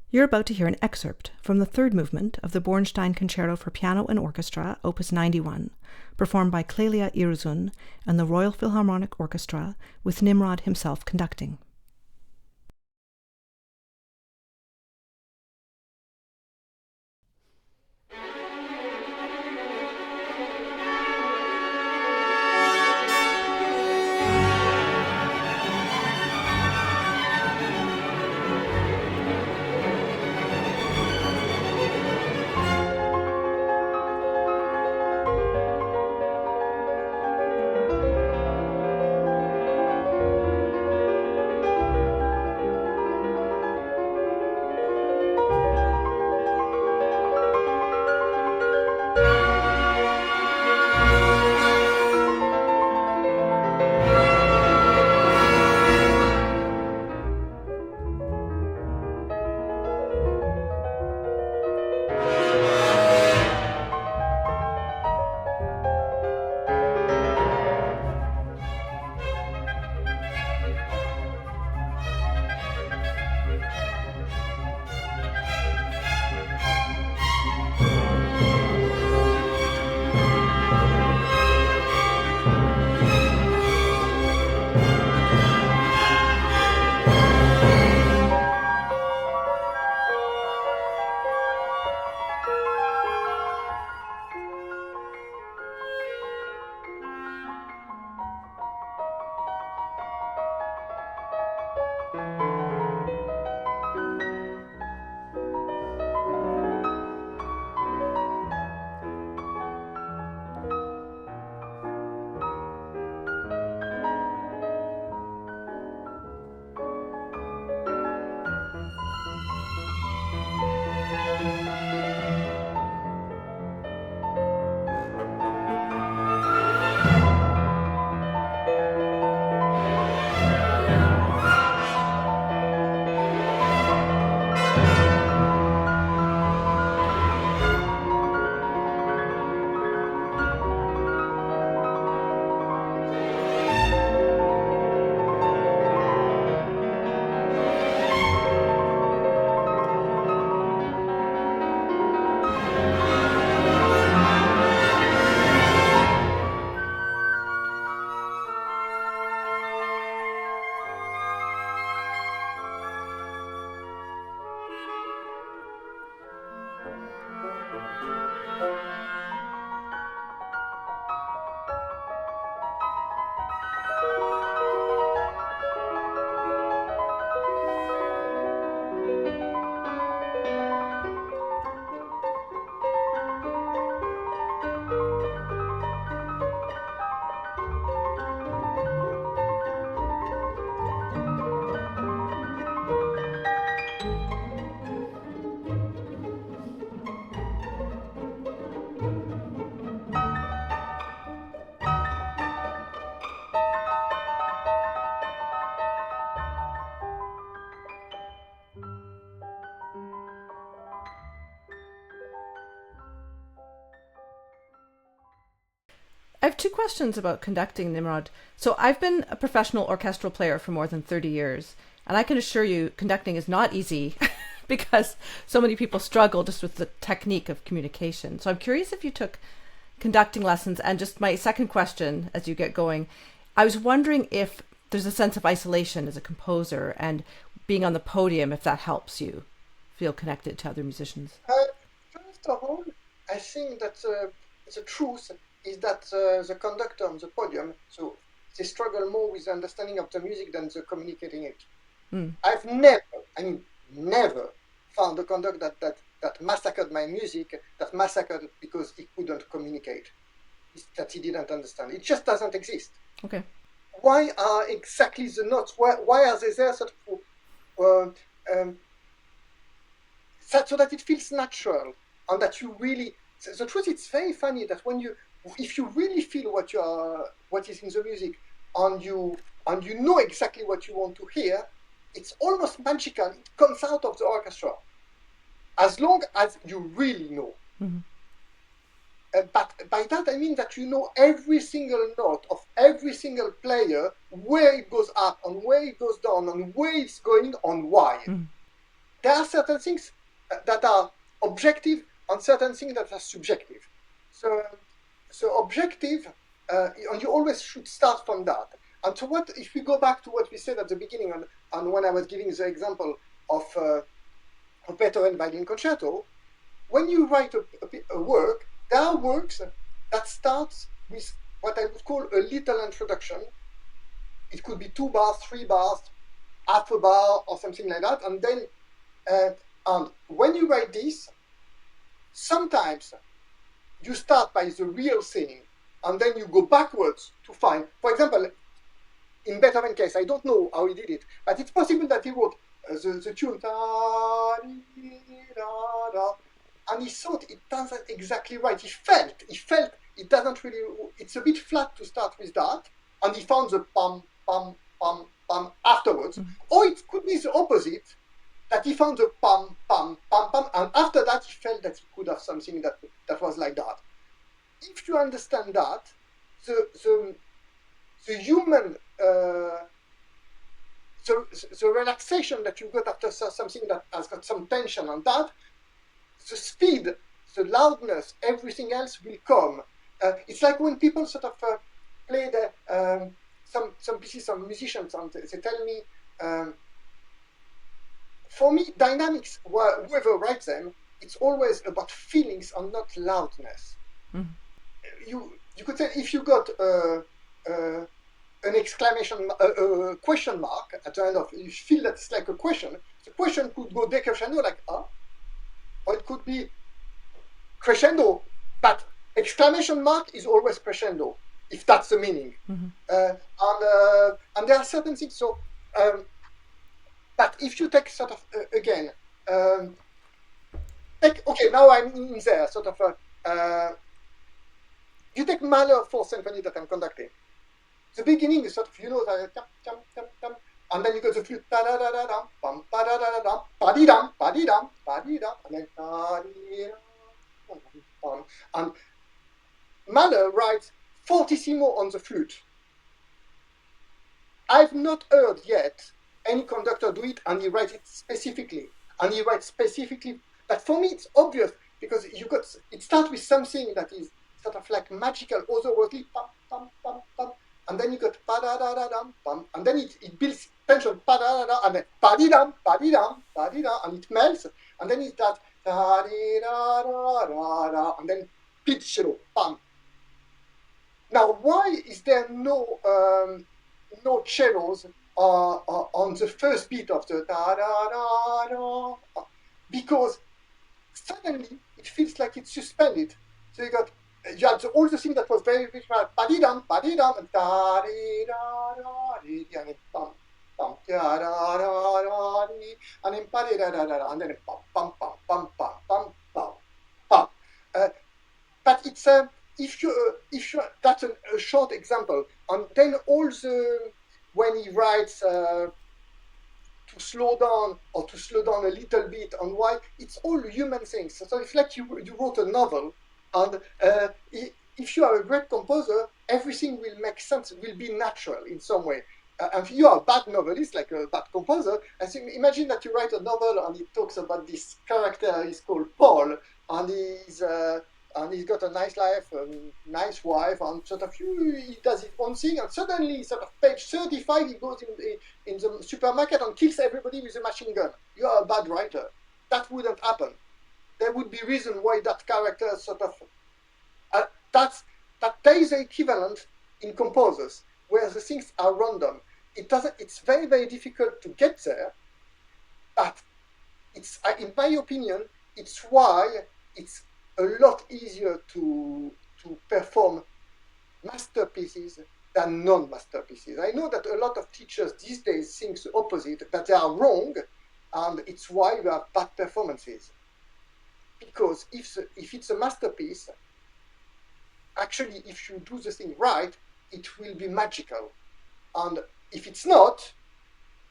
You're about to hear an excerpt from the third movement of the Borenstein Concerto for Piano and Orchestra, Opus 91, performed by Clélia Iruzun and the Royal Philharmonic Orchestra, with Nimrod himself conducting. I have two questions about conducting, Nimrod. So I've been a professional orchestral player for more than 30 years, and I can assure you conducting is not easy because so many people struggle just with the technique of communication. So I'm curious if you took conducting lessons. And just my second question as you get going, I was wondering if there's a sense of isolation as a composer and being on the podium, if that helps you feel connected to other musicians. First of all, I think that the truth is that the conductor on the podium, so they struggle more with the understanding of the music than the communicating it. I've never found a conductor that massacred my music, that massacred because he couldn't communicate, that he didn't understand. It just doesn't exist. Okay. Why are exactly the notes? Why are they there so that it feels natural and that you really? The truth, it's very funny that if you really feel what is in the music, and you know exactly what you want to hear, it's almost magical. It comes out of the orchestra, as long as you really know. Mm-hmm. But by that I mean that you know every single note of every single player, where it goes up and where it goes down and where it's going and why. Mm-hmm. There are certain things that are objective and certain things that are subjective. So objective, and you always should start from that. And so if we go back to what we said at the beginning, and when I was giving the example of Beethoven Violin Concerto, when you write a work, there are works that starts with what I would call a little introduction. It could be 2 bars, 3 bars, half a bar, or something like that. And then, and when you write this, sometimes you start by the real thing, and then you go backwards to find, for example, in Beethoven's case, I don't know how he did it, but it's possible that he wrote the tune, and he thought it doesn't exactly right. He felt it doesn't really, it's a bit flat to start with that, and he found the pam, pam, pam, pam afterwards. Mm-hmm. Or it could be the opposite, that he found the pam, pam, pam, pam, and after that he felt that he could have something that was like that. If you understand that, the human, the relaxation that you got after something that has got some tension on that, the speed, the loudness, everything else will come. It's like when people sort of play some pieces of musicians, and they tell me, for me, dynamics, whoever writes them, it's always about feelings and not loudness. Mm-hmm. You could say if you got an exclamation, question mark at the end of, you feel that it's like a question. The question could go decrescendo like ah, or it could be crescendo, but exclamation mark is always crescendo, if that's the meaning. And there are certain things. So, but if you take sort of again, okay, now I'm in there, sort of. You take Mahler 4th Symphony that I'm conducting. The beginning is sort of, you know, and then you go to flute, da-da-da-da-dum, bum, ba-da-da-da-dum, ba-dee-dum, ba-dee-dum, ba-dee-dum, and then da-dee-dum, and Mahler writes fortissimo on the flute. I've not heard yet any conductor do it, and he writes it specifically. And he writes specifically, but for me it's obvious, because it starts with something that is sort of like magical, otherworldly, pum, pum, pum, pum. And then you got pa-da-da-da-dum, pum, and then it builds tension, pa-da-da-da, and then pa-dee-dum, pa-dee-dum, pa-dee-dum, and it melts, and then it starts da-dee-da-da-da-da, and then pitch cello, pam. Now, why is there no cellos on the first beat of the da-da-da-da? Because suddenly it feels like it's suspended. So you had all the thing that was very visual, ba-dee-dum, ba-dee-dum, and da-dee-da-da-dee, and then bum, bum, da-da-da-da-dee, and then ba-dee-da-da-da-da, and then bum, bum, bum, bum, bum, bum, bum, bum. But it's if you that's a short example, and then also when he writes to slow down or to slow down a little bit, and why it's all human things. So it's like you wrote a novel, and if you are a great composer, everything will make sense, will be natural in some way. And if you are a bad novelist, like a bad composer, I think, imagine that you write a novel and it talks about this character, he's called Paul, and he's got a nice life, a nice wife, and sort of he does his own thing, and suddenly, sort of page 35, he goes in the supermarket and kills everybody with a machine gun. You are a bad writer. That wouldn't happen. There would be reason why that character sort of that there is an equivalent in composers where the things are random. It's very, very difficult to get there, but it's, in my opinion, it's why it's a lot easier to perform masterpieces than non-masterpieces. I know that a lot of teachers these days think the opposite, that they are wrong, and it's why we have bad performances. Because if it's a masterpiece, actually, if you do the thing right, it will be magical. And if it's not,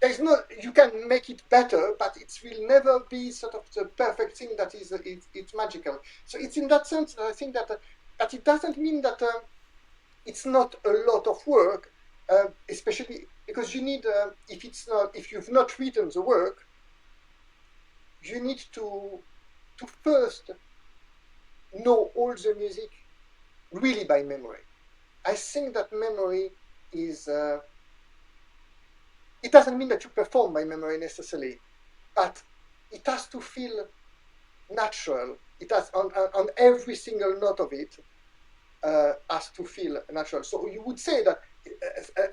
you can make it better, but it will never be sort of the perfect thing that is it's magical. So it's in that sense that I think that it doesn't mean that it's not a lot of work, especially because you need if you've not written the work, you need to first know all the music really by memory. I think that memory is. It doesn't mean that you perform by memory necessarily, but it has to feel natural. It has on every single note of it has to feel natural. So you would say that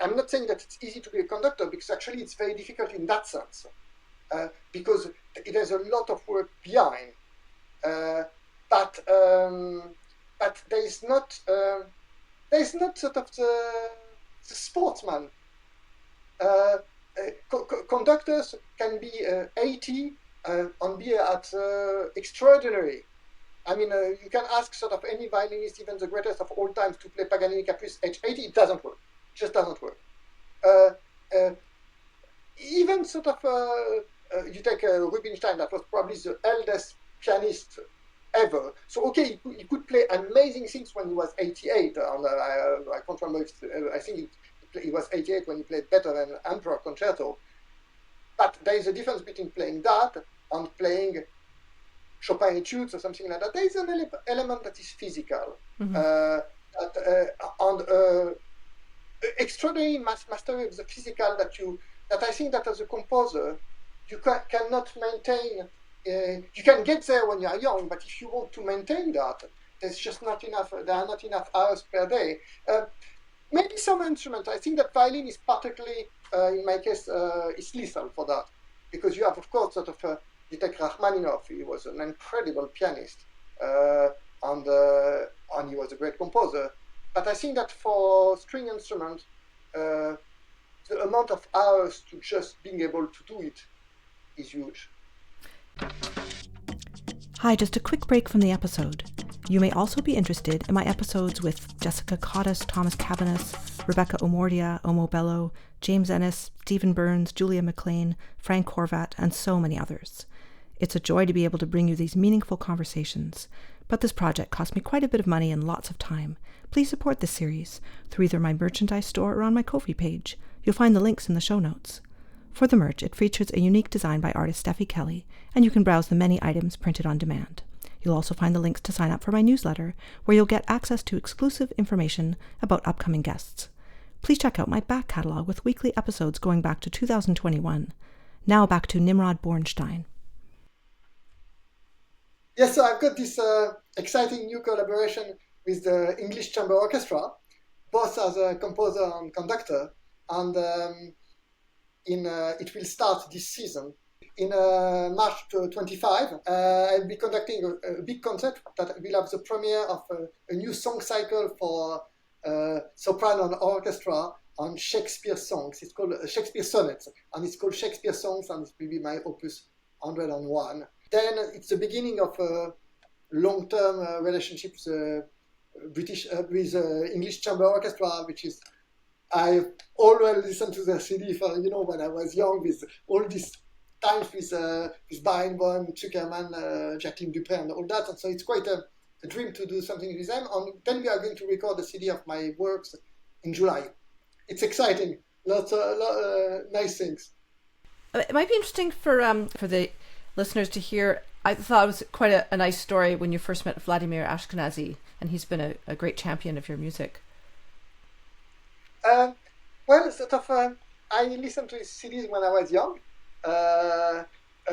I'm not saying that it's easy to be a conductor, because actually it's very difficult in that sense, because there's a lot of work behind. But there is not sort of the sportsman. Conductors can be 80 and be at extraordinary. I mean, you can ask sort of any violinist, even the greatest of all times, to play Paganini Caprice age 80. It doesn't work. It just doesn't work. Even sort of you take Rubinstein, that was probably the eldest pianist ever. So okay, he could play amazing things when he was 88. And I can't remember. I think he was 88 when he played better than Emperor Concerto. But there is a difference between playing that and playing Chopin Etudes or something like that. There is an element that is physical. Mm-hmm. Extraordinary mastery of the physical that I think that as a composer you cannot maintain. You can get there when you are young, but if you want to maintain that, there's just not enough. There are not enough hours per day. maybe some instrument. I think that violin is particularly, in my case, is lethal for that, because you have, of course, sort of you take Rachmaninoff. He was an incredible pianist, and he was a great composer. But I think that for string instrument, the amount of hours to just being able to do it is huge. Hi, just a quick break from the episode. You may also be interested in my episodes with Jessica Cottis, Thomas Cabanis, Rebecca Omordia, Omo Bello, James Ennis, Stephen Burns, Julia McLean, Frank Horvat, and so many others. It's a joy to be able to bring you these meaningful conversations, but this project cost me quite a bit of money and lots of time. Please support this series through either my merchandise store or on my Ko-fi page. You'll find the links in the show notes. For the merch, it features a unique design by artist Steffi Kelly, and you can browse the many items printed on demand. You'll also find the links to sign up for my newsletter, where you'll get access to exclusive information about upcoming guests. Please check out my back catalogue with weekly episodes going back to 2021. Now back to Nimrod Borenstein. Yes, so I've got this exciting new collaboration with the English Chamber Orchestra, both as a composer and conductor, and it will start this season. In March 25, I'll be conducting a big concert that will have the premiere of a new song cycle for soprano and orchestra on Shakespeare songs. It's called Shakespeare Sonnets, and it's called Shakespeare Songs, and it will be my opus 101. Then it's the beginning of a long-term relationship with English Chamber Orchestra, which is, I always listened to their CD for, when I was young, with all these times with Barenboim, Zuckerman, Jacqueline Dupré, and all that. And so it's quite a dream to do something with them. And then we are going to record the CD of my works in July. It's exciting. Lots of nice things. It might be interesting for the listeners to hear. I thought it was quite a nice story when you first met Vladimir Ashkenazy, and he's been a great champion of your music. Well, sort of, I listened to his CDs when I was young,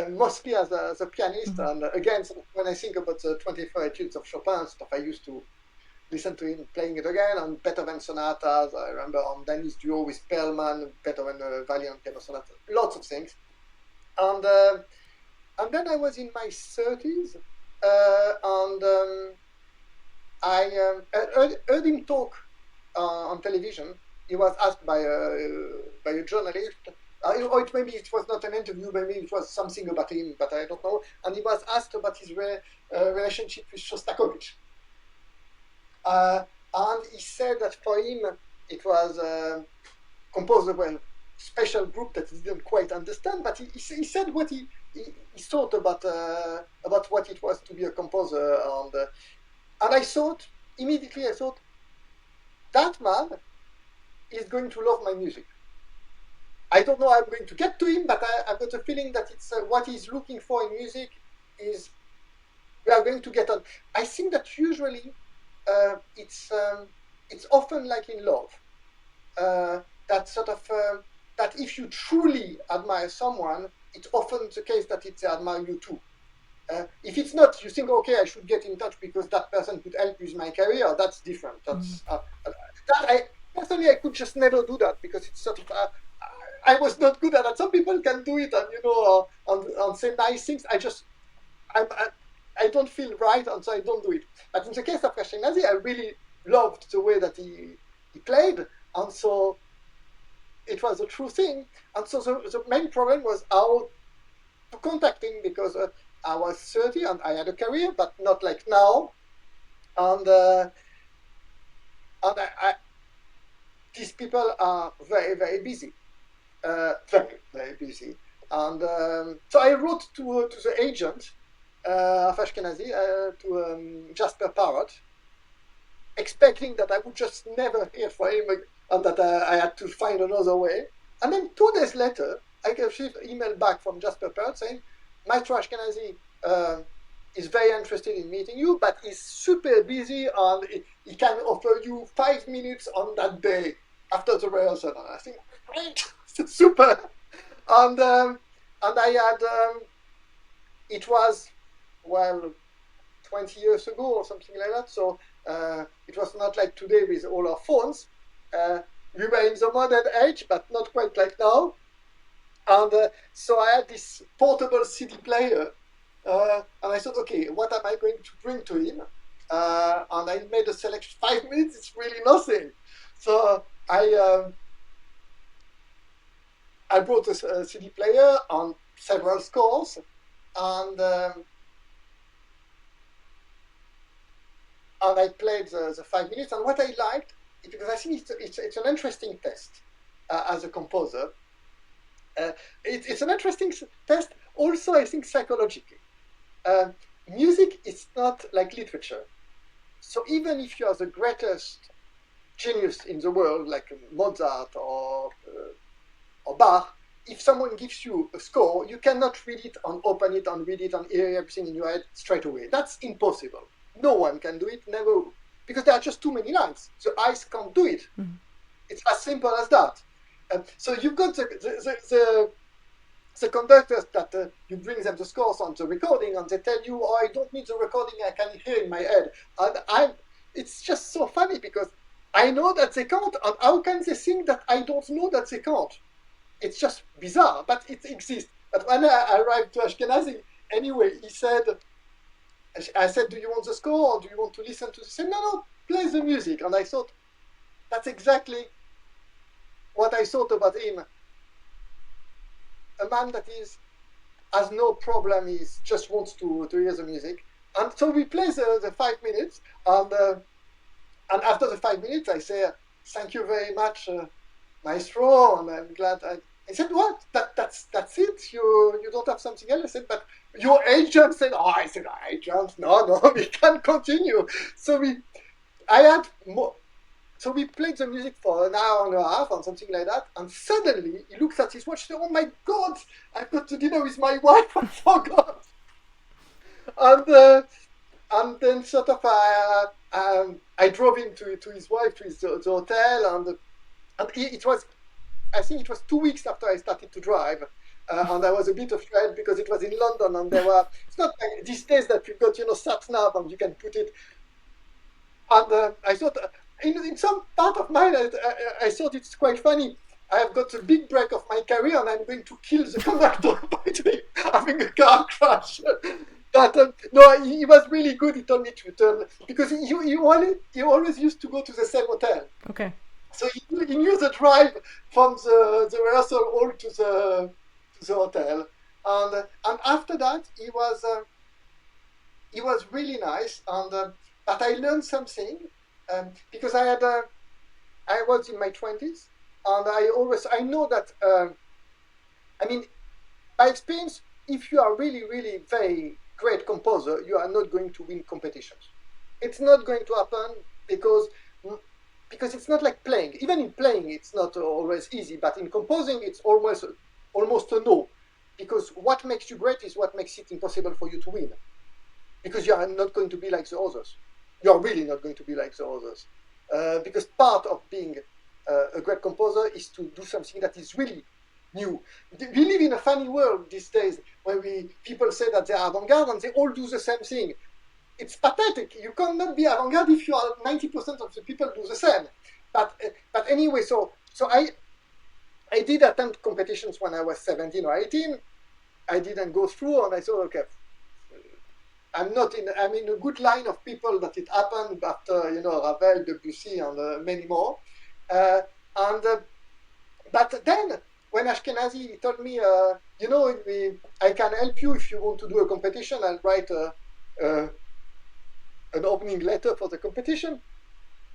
mostly as a pianist. Mm-hmm. And again, sort of, when I think about the 24 Etudes of Chopin stuff, I used to listen to him playing it again on Beethoven sonatas. I remember on Danny's duo with Perlman, Beethoven violin piano sonata, lots of things. And then I was in my 30s, and I heard him talk on television. He was asked by a journalist, or maybe it was not an interview, maybe it was something about him, but I don't know. And he was asked about his relationship with Shostakovich. And he said that for him, it was composed of a special group that he didn't quite understand, but he said what he thought about what it was to be a composer. And I thought, immediately, that man is going to love my music. I don't know how I'm going to get to him, but I've got a feeling that it's what he's looking for in music is we are going to get on. I think that usually it's often like in love, that sort of that if you truly admire someone, it's often the case that they admire you too. If it's not, you think, okay, I should get in touch because that person could help with my career. That's different. That's personally, I could just never do that because it's sort of I was not good at that. Some people can do it and say nice things. I don't feel right, and so I don't do it. But in the case of Ashkenazy, I really loved the way that he played, and so it was a true thing. And so the main problem was how to contact him, because I was 30 and I had a career, but not like now. And these people are very, very busy, very, very busy. And so I wrote to the agent of Ashkenazy, to Jasper Parrott, expecting that I would just never hear from him and that I had to find another way. And then 2 days later, I received an email back from Jasper Parrott saying, Maestro Ashkenazy is very interested in meeting you, but he's super busy and he can offer you 5 minutes on that day after the rehearsal. And I think, great, super. And I had, it was, 20 years ago or something like that. So it was not like today with all our phones. we were in the modern age, but not quite like now. And so I had this portable CD player, and I thought, okay, what am I going to bring to him? And I made a selection. 5 minutes, it's really nothing. So I brought a CD player on several scores, and I played the 5 minutes. And what I liked, because I think it's an interesting test as a composer. It's an interesting test also, I think, psychologically. Music is not like literature. So even if you are the greatest genius in the world, like Mozart or Bach, if someone gives you a score, you cannot read it and open it and read it and hear everything in your head straight away. That's impossible. No one can do it, never, because there are just too many lines. The eyes can't do it. Mm-hmm. It's as simple as that. So you've got the conductors that you bring them the scores on the recording, and they tell you, "Oh, I don't need the recording; I can hear in my head." And it's just so funny because I know that they can't, and how can they think that I don't know that they can't? It's just bizarre, but it exists. But when I arrived to Ashkenazy, anyway, he said, "I said, do you want the score or do you want to listen to the?" He said, "No, play the music." And I thought, that's exactly what I thought about him. A man that has no problem, he just wants to hear the music. And so we play the 5 minutes, and after the 5 minutes, I say, "Thank you very much, maestro," and I'm glad. I said, "What? That's it? You don't have something else?" I said, "But your agent said." "Oh," I said, "Agent, no, we can't continue." So I had more. So we played the music for an hour and a half or something like that, and suddenly he looks at his watch and says, "Oh my God, I've got to dinner with my wife, I forgot." And then sort of I drove him to his wife, to the hotel, and it was, I think it was 2 weeks after I started to drive, and I was a bit afraid because it was in London, and it's not like these days that you've got, sat nav and you can put it, and I thought, in some part of mine, I thought it's quite funny. I have got a big break of my career, and I'm going to kill the conductor by having a car crash. But no, he was really good. He told me to return because he always used to go to the same hotel. Okay. So he knew the drive from the rehearsal hall to the hotel, and after that he was really nice, and but I learned something. Because I was in my 20s, and I know that, by experience, if you are really, really very great composer, you are not going to win competitions. It's not going to happen because it's not like playing. Even in playing, it's not always easy, but in composing, it's almost a no. Because what makes you great is what makes it impossible for you to win. Because you are not going to be like the others. You're really not going to be like the others. Because part of being a great composer is to do something that is really new. We live in a funny world these days where people say that they are avant-garde and they all do the same thing. It's pathetic. You cannot be avant-garde if you are 90% of the people do the same. But anyway, so I did attend competitions when I was 17 or 18. I didn't go through, and I thought, okay, I'm in a good line of people that it happened after, Ravel, Debussy, and many more. But then, when Ashkenazy told me, I can help you if you want to do a competition, I'll write an opening letter for the competition.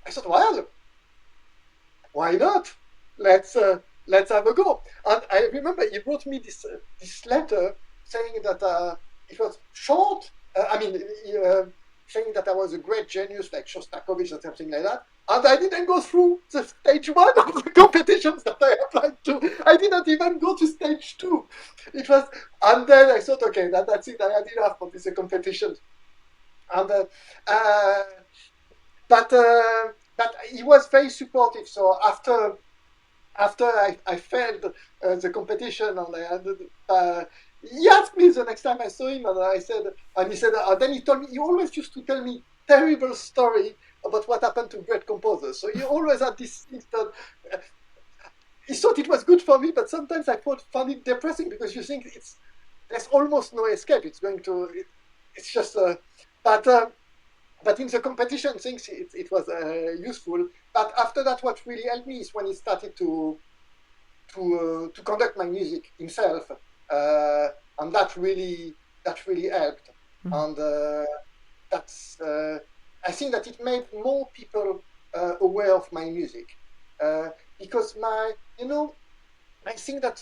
I thought, well, why not? Let's have a go. And I remember he wrote me this letter saying that it was short. Saying that I was a great genius like Shostakovich or something like that, and I didn't go through the stage 1 of the competitions that I applied to. I didn't even go to stage 2. And then I thought, okay, that's it. I had enough of these competitions. And but he was very supportive. So after I failed the competition, and he asked me the next time I saw him, and he said, then he told me, he always used to tell me terrible story about what happened to great composers. So you always had this thing that he thought it was good for me, but sometimes I found it depressing because you think there's almost no escape. It's just but in the competition things it was useful. But after that, what really helped me is when he started to conduct my music himself, and that really helped. Mm-hmm. And that's I think that it made more people aware of my music, because I think that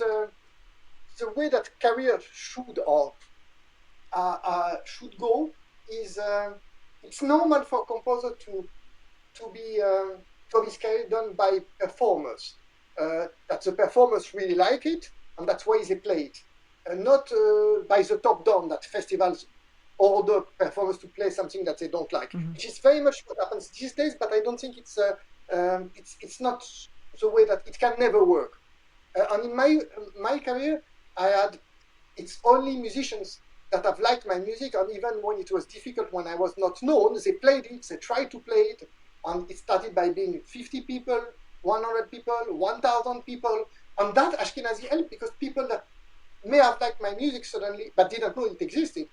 the way that career should go is it's normal for a composer to be his career done by performers. That the performers really like it, and that's why they play it, not by the top down that festivals order performers to play something that they don't like, Mm-hmm. which is very much what happens these days. But I don't think it's not the way that it can never work. And in my career, it's only musicians that have liked my music, and even when it was difficult, when I was not known, they played it, they tried to play it, and it started by being 50 people, 100 people, 1,000 people, and that Ashkenazy helped because people that may have liked my music suddenly, but didn't know it existed,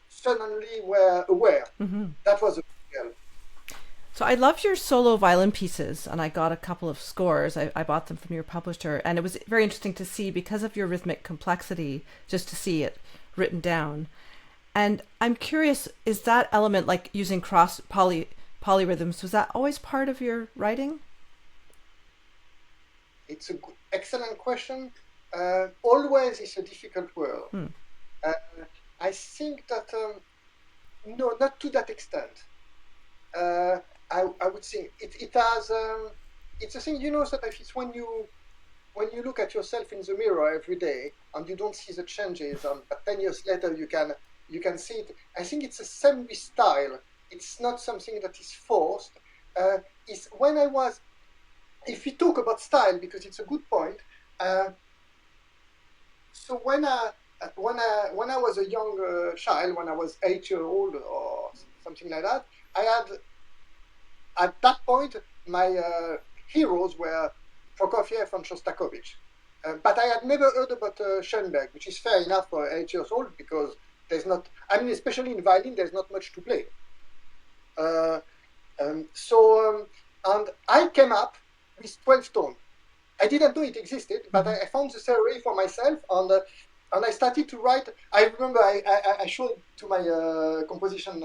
suddenly were aware. Mm-hmm. That was a big help. So I loved your solo violin pieces, and I got a couple of scores. I bought them from your publisher, and it was very interesting to see, because of your rhythmic complexity, just to see it written down. And I'm curious, is that element, like using polyrhythms, was that always part of your writing? It's an excellent question. Always is a difficult word. I think that no, not to that extent. I would think it has. It's a thing, sort of. It's when you look at yourself in the mirror every day and you don't see the changes, but 10 years later you can see it. I think it's the same with style. It's not something that is forced. It's when I was. If we talk about style, because it's a good point. So when I was a young child, when I was 8 years old or something like that, I had. At that point, my heroes were Prokofiev and Shostakovich. But I had never heard about Schoenberg, which is fair enough for 8 years old, because there's not, especially in violin, there's not much to play. And I came up with 12 tone. I didn't know it existed, but I found the theory for myself, and I started to write. I remember I showed it to my composition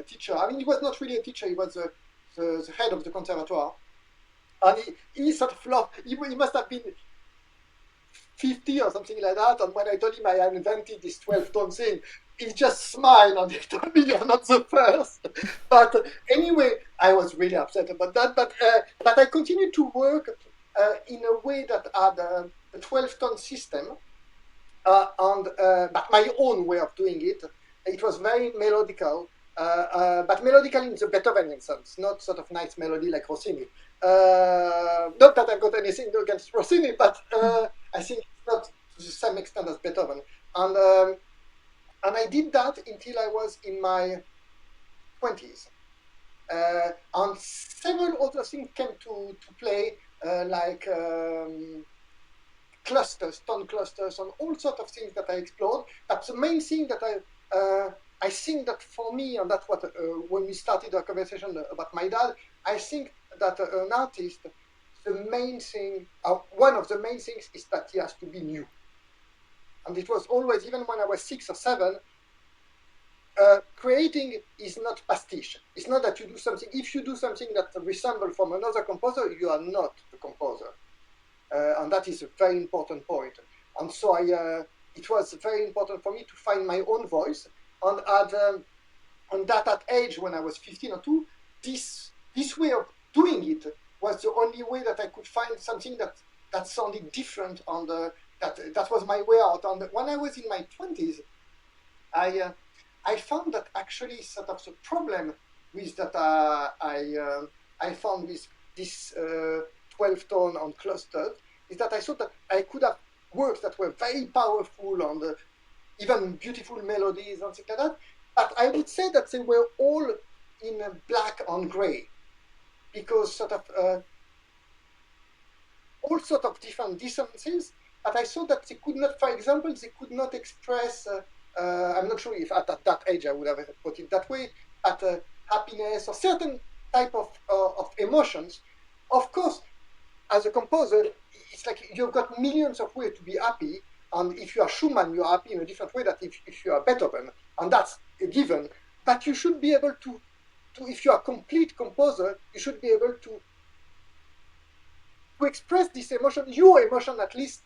teacher. He was not really a teacher, he was the head of the conservatoire. And he sort of laughed. He must have been 50 or something like that. And when I told him I had invented this 12-tone thing, he just smiled and he told me, "You're not the first." But anyway, I was really upset about that. But I continued to work in a way that had a 12-tone system, but my own way of doing it. It was very melodical. But melodical in the Beethovenian sense, not sort of nice melody like Rossini. Not that I've got anything against Rossini, but I think it's not to the same extent as Beethoven. And I did that until I was in my 20s. And several other things came to play, like clusters, tone clusters, and all sorts of things that I explored. But the main thing that I think that for me, and that's what, when we started our conversation about my dad, I think that an artist, the main thing, one of the main things is that he has to be new. And it was always, even when I was 6 or 7, creating is not pastiche. It's not that you do something. If you do something that resembles from another composer, you are not the composer. And that is a very important point. And so it was very important for me to find my own voice. And at age, when I was 15 or 2, this way of doing it was the only way that I could find something that sounded different. And that was my way out. And when I was in my 20s, I found that actually sort of the problem with that I found with this 12-tone on clusters is that I thought that I could have works that were very powerful and even beautiful melodies and things like that. But I would say that they were all in black and gray, because sort of all sort of different dissonances. But I saw that they could not, for example, they could not express. I'm not sure if at that age I would have put it that way. At happiness or certain type of emotions. Of course, as a composer, it's like you've got millions of ways to be happy. And if you are Schumann, you are happy in a different way than if you are Beethoven, and that's a given. But you should be able to if you are a complete composer, you should be able to express this emotion, your emotion at least,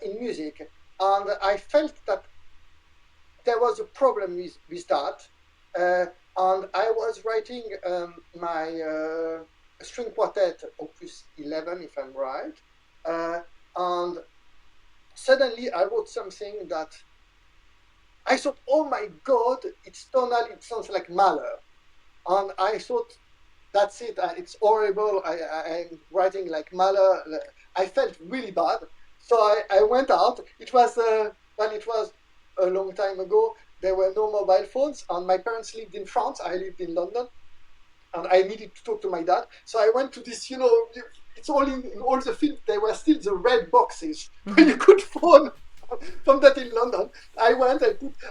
in music. And I felt that there was a problem with that. And I was writing my string quartet, Opus 11, if I'm right. And suddenly I wrote something that I thought, oh my God, it's tonal, it sounds like Mahler. And I thought, that's it, it's horrible, I'm writing like Mahler. I felt really bad. So I went out. It was, it was a long time ago. There were no mobile phones, and my parents lived in France. I lived in London, and I needed to talk to my dad. So I went to this, it's all in all the films. There were still the red boxes where you could phone from that in London. I went,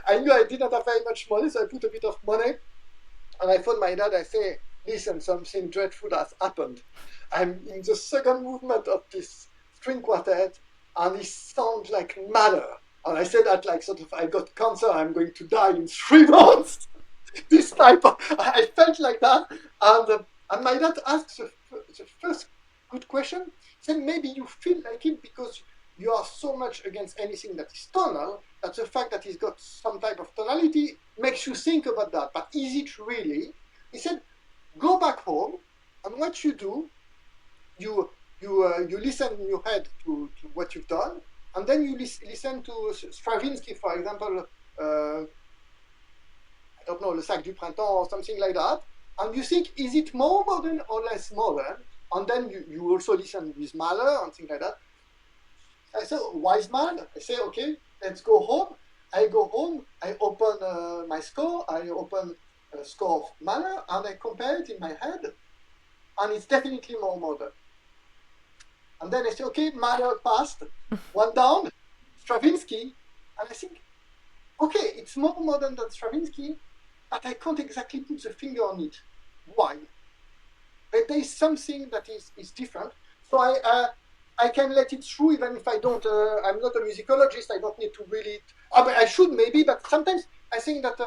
I knew I didn't have very much money, so I put a bit of money, and I phoned my dad. I say, listen, something dreadful has happened. I'm in the second movement of this string quartet, and it sounds like Mahler. And I said that like sort of, I got cancer, I'm going to die in 3 months. This type of, I felt like that. And my dad asked the first good question. He said, maybe you feel like it because you are so much against anything that is tonal, that the fact that it's got some type of tonality makes you think about that. But is it really? He said, go back home, and what you do, you listen in your head to what you've done, and then you listen to Stravinsky, for example, I don't know, Le Sac du Printemps or something like that, and you think, is it more modern or less modern? And then you also listen with Mahler and things like that. I said, wise man. I say, okay, let's go home. I go home, I open my score, I open a score of Mahler, and I compare it in my head, and it's definitely more modern. And then I say, okay, Mahler passed, one down, Stravinsky, and I think, okay, it's more modern than Stravinsky, but I can't exactly put the finger on it. Why? But there is something that is different. So I can let it through, even if I don't, I'm not a musicologist, I don't need to really, I should maybe, but sometimes I think that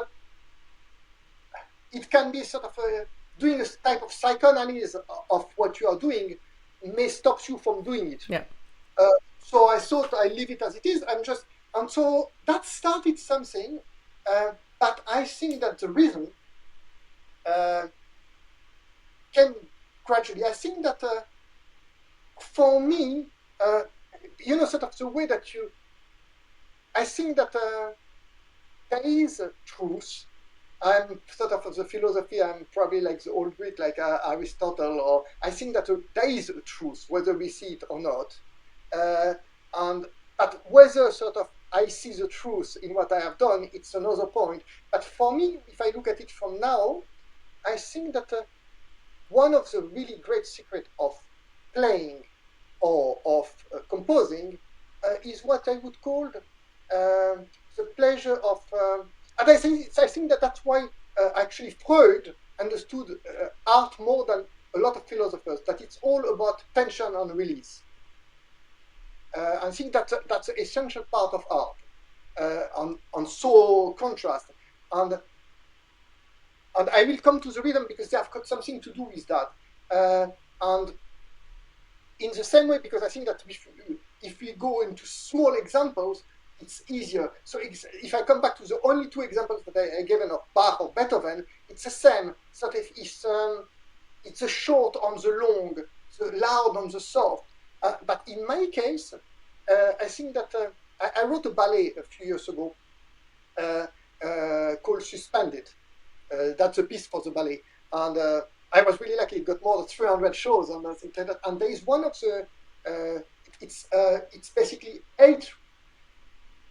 it can be sort of doing a type of psychoanalysis of what you are doing may stop you from doing it. Yeah. So I thought I leave it as it is. And so that started something, but I think that the rhythm came gradually. I think that for me, sort of the way that I think that there is a truth. I'm sort of the philosophy, I'm probably like the old Greek, like Aristotle, or I think that there is a truth, whether we see it or not. But whether sort of I see the truth in what I have done, it's another point. But for me, if I look at it from now, I think that one of the really great secrets of playing or of composing is what I would call the pleasure of... and I think that that's why actually Freud understood art more than a lot of philosophers, that it's all about tension and release. I think that's an essential part of art, on so contrast. And I will come to the rhythm because they have got something to do with that. And in the same way, because I think that if we go into small examples, it's easier. So if I come back to the only 2 examples that I given of Bach or Beethoven, it's the same. So it's a short on the long, the loud on the soft. But in my case, I think that I wrote a ballet a few years ago called Suspended. That's a piece for the ballet. And I was really lucky. It got more than 300 shows and things like that. And there is one of the, it's basically 8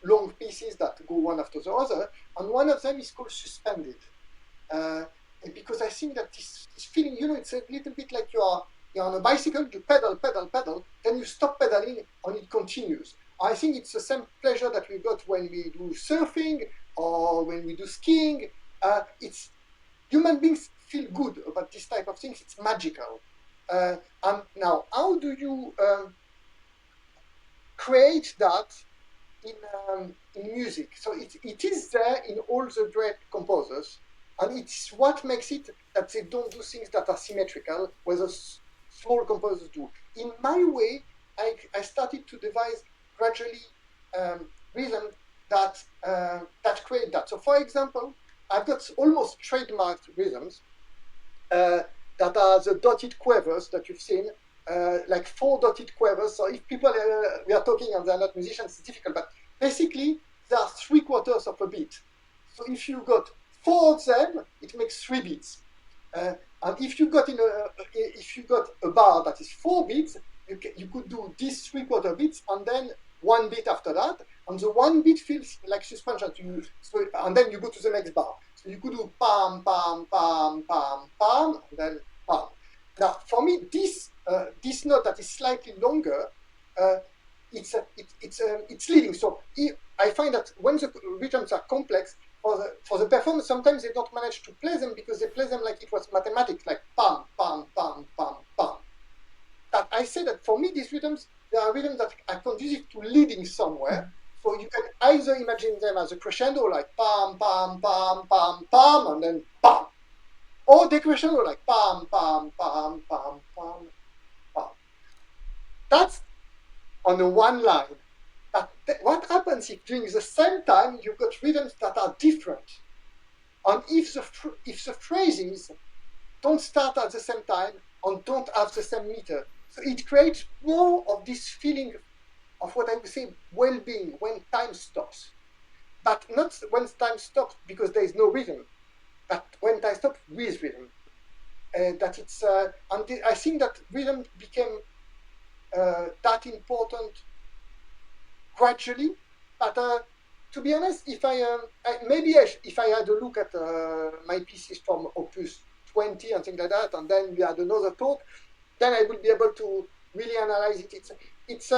long pieces that go one after the other. And one of them is called Suspended. because I think that this feeling, it's a little bit like you're on a bicycle, you pedal, then you stop pedaling and it continues. I think it's the same pleasure that we got when we do surfing or when we do skiing. It's human beings feel good about this type of things. It's magical. And now, how do you create that in music? So it is there in all the great composers, and it's what makes it that they don't do things that are symmetrical, whereas small composers do. In my way, I started to devise gradually rhythm that create that. So, for example, I've got almost trademarked rhythms that are the dotted quavers that you've seen, like 4 dotted quavers. So if people we are talking and they're not musicians, it's difficult, but basically there are 3/4 of a beat. So if you got 4 of them, it makes 3 beats. And if you got a bar that is 4 beats, you could do these 3/4 beats and then 1 beat after that, and the 1 beat feels like suspension. And then you go to the next bar. So you could do pam, pam, pam, pam, pam, and then pam. Now, for me, this note that is slightly longer, it's leading. So I find that when the rhythms are complex, for the performance, sometimes they don't manage to play them because they play them like it was mathematics, like pam, pam, pam, pam, pam. That I say that for me, these rhythms, they are rhythms that are conducive to leading somewhere. So you can either imagine them as a crescendo, like pam, pam, pam, pam, pam, and then pam. Or decrescendo, like pam, pam, pam, pam, pam, pam. That's on the one line. But what happens if during the same time you've got rhythms that are different? And if the phrases don't start at the same time and don't have the same meter, so it creates more of this feeling of what I would say well-being when time stops. But not when time stops because there is no rhythm, but when time stops with rhythm. That it's and I think that rhythm became that important gradually. But to be honest, if if I had a look at my pieces from Opus 20 and things like that, and then we had another talk, then I will be able to really analyze it. It's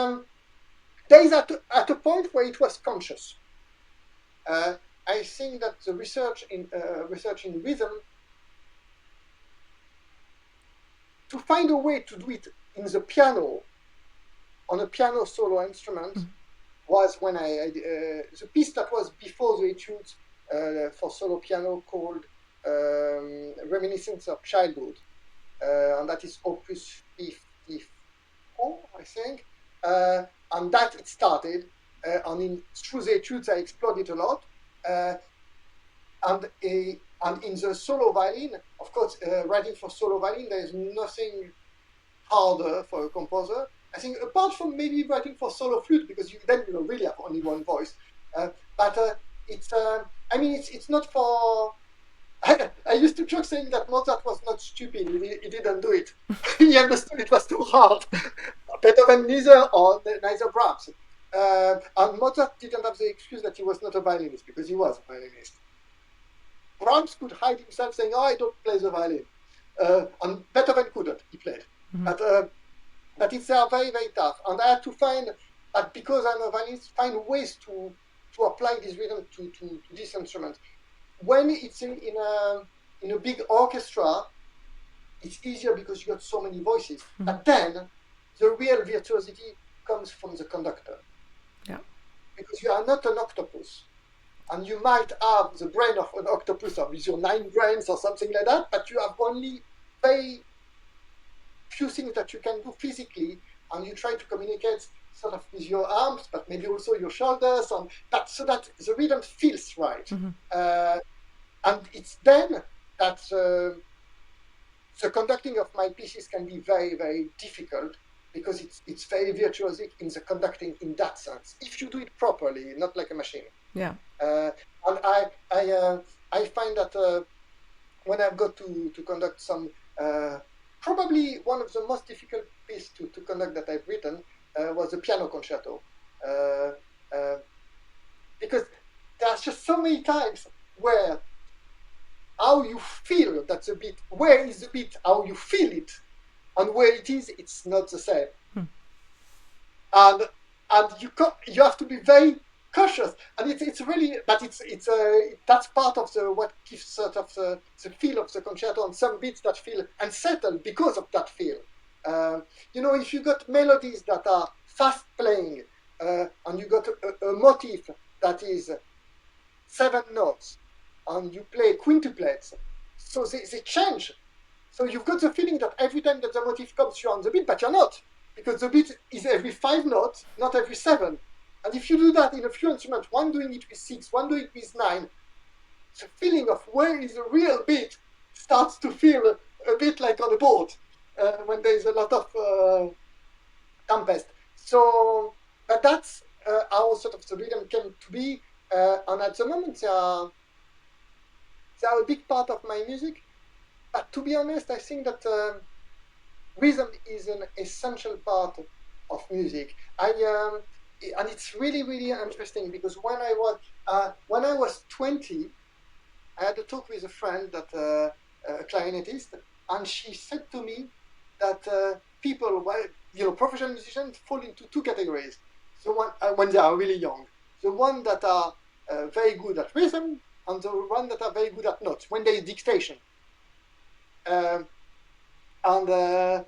there is at a point where it was conscious. I think that the research in rhythm, to find a way to do it in the piano, on a piano solo instrument, was when the piece that was before the Etudes for solo piano called Reminiscence of Childhood, and that is Opus 54, I think. And that it started, and through the Etudes I explored it a lot. And in the solo violin, of course, writing for solo violin, there is nothing harder for a composer. I think apart from maybe writing for solo flute, because you really have only one voice. But it's not for. I used to joke saying that Mozart was not stupid. He didn't do it. He understood it was too hard. Beethoven neither Brahms. And Mozart didn't have the excuse that he was not a violinist, because he was a violinist. Brahms could hide himself saying, I don't play the violin. And Beethoven couldn't. He played. But it's very, very tough. And I had to find, because I'm a violinist, find ways to apply this rhythm to this instrument. When it's in a big orchestra, it's easier because you got so many voices. But then the real virtuosity comes from the conductor. Yeah. Because you are not an octopus. And you might have the brain of an octopus or with your 9 brains or something like that, but you have only very few things that you can do physically, and you try to communicate sort of with your arms, but maybe also your shoulders, and that, so that the rhythm feels right. And it's then that the conducting of my pieces can be very, very difficult, because it's very virtuosic in the conducting in that sense, if you do it properly, not like a machine. Yeah. And I find that when I've got to conduct some, probably one of the most difficult pieces to conduct that I've written was the Piano Concerto. Because there's just so many times where how you feel that's a beat. Where is the beat? How you feel it, and where it is, it's not the same. And you have to be very cautious, and it's really, but that's part of what gives sort of the feel of the concerto, and some beats that feel unsettled because of that feel. If you got melodies that are fast playing, and you got a motif that is 7 notes, and you play quintuplets, so they change. So you've got the feeling that every time that the motif comes, you're on the beat, but you're not, because the beat is every 5 notes, not every 7. And if you do that in a few instruments, one doing it with 6, one doing it with 9, the feeling of where is the real beat starts to feel a bit like on a boat when there's a lot of tempest. So, but that's how sort of the rhythm came to be. And at the moment, they are a big part of my music. But to be honest, I think that rhythm is an essential part of music. And it's really, really interesting, because when I was 20, I had a talk with a friend that a clarinetist, and she said to me that people, professional musicians fall into 2 categories. So when they are really young, the one that are very good at rhythm, and the one that are very good at notes when there is dictation. And I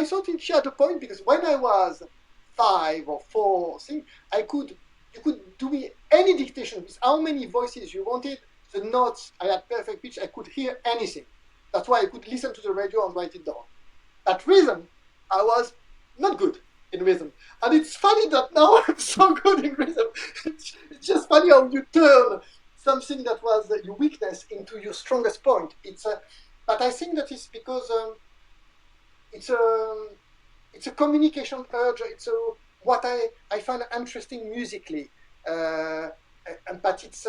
thought she had a point, because when I was 5 or 4, you could do me any dictation with how many voices you wanted. The notes, I had perfect pitch, I could hear anything. That's why I could listen to the radio and write it down. At rhythm, I was not good in rhythm. And it's funny that now I'm so good in rhythm. It's just funny how you turn something that was your weakness into your strongest point. But I think that it's because it's a communication urge. It's what I find interesting musically. But it's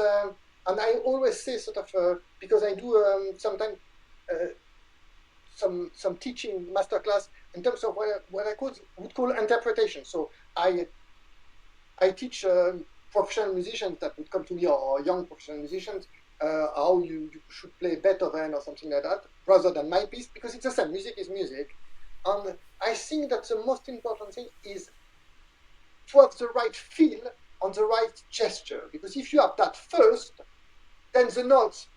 and I always say sort of because I do sometimes some teaching masterclass in terms of what I would call interpretation. So I teach professional musicians that would come to me, or young professional musicians, how you should play Beethoven or something like that, rather than my piece, because it's the same. Music is music. And I think that the most important thing is to have the right feel on the right gesture. Because if you have that first, then the notes,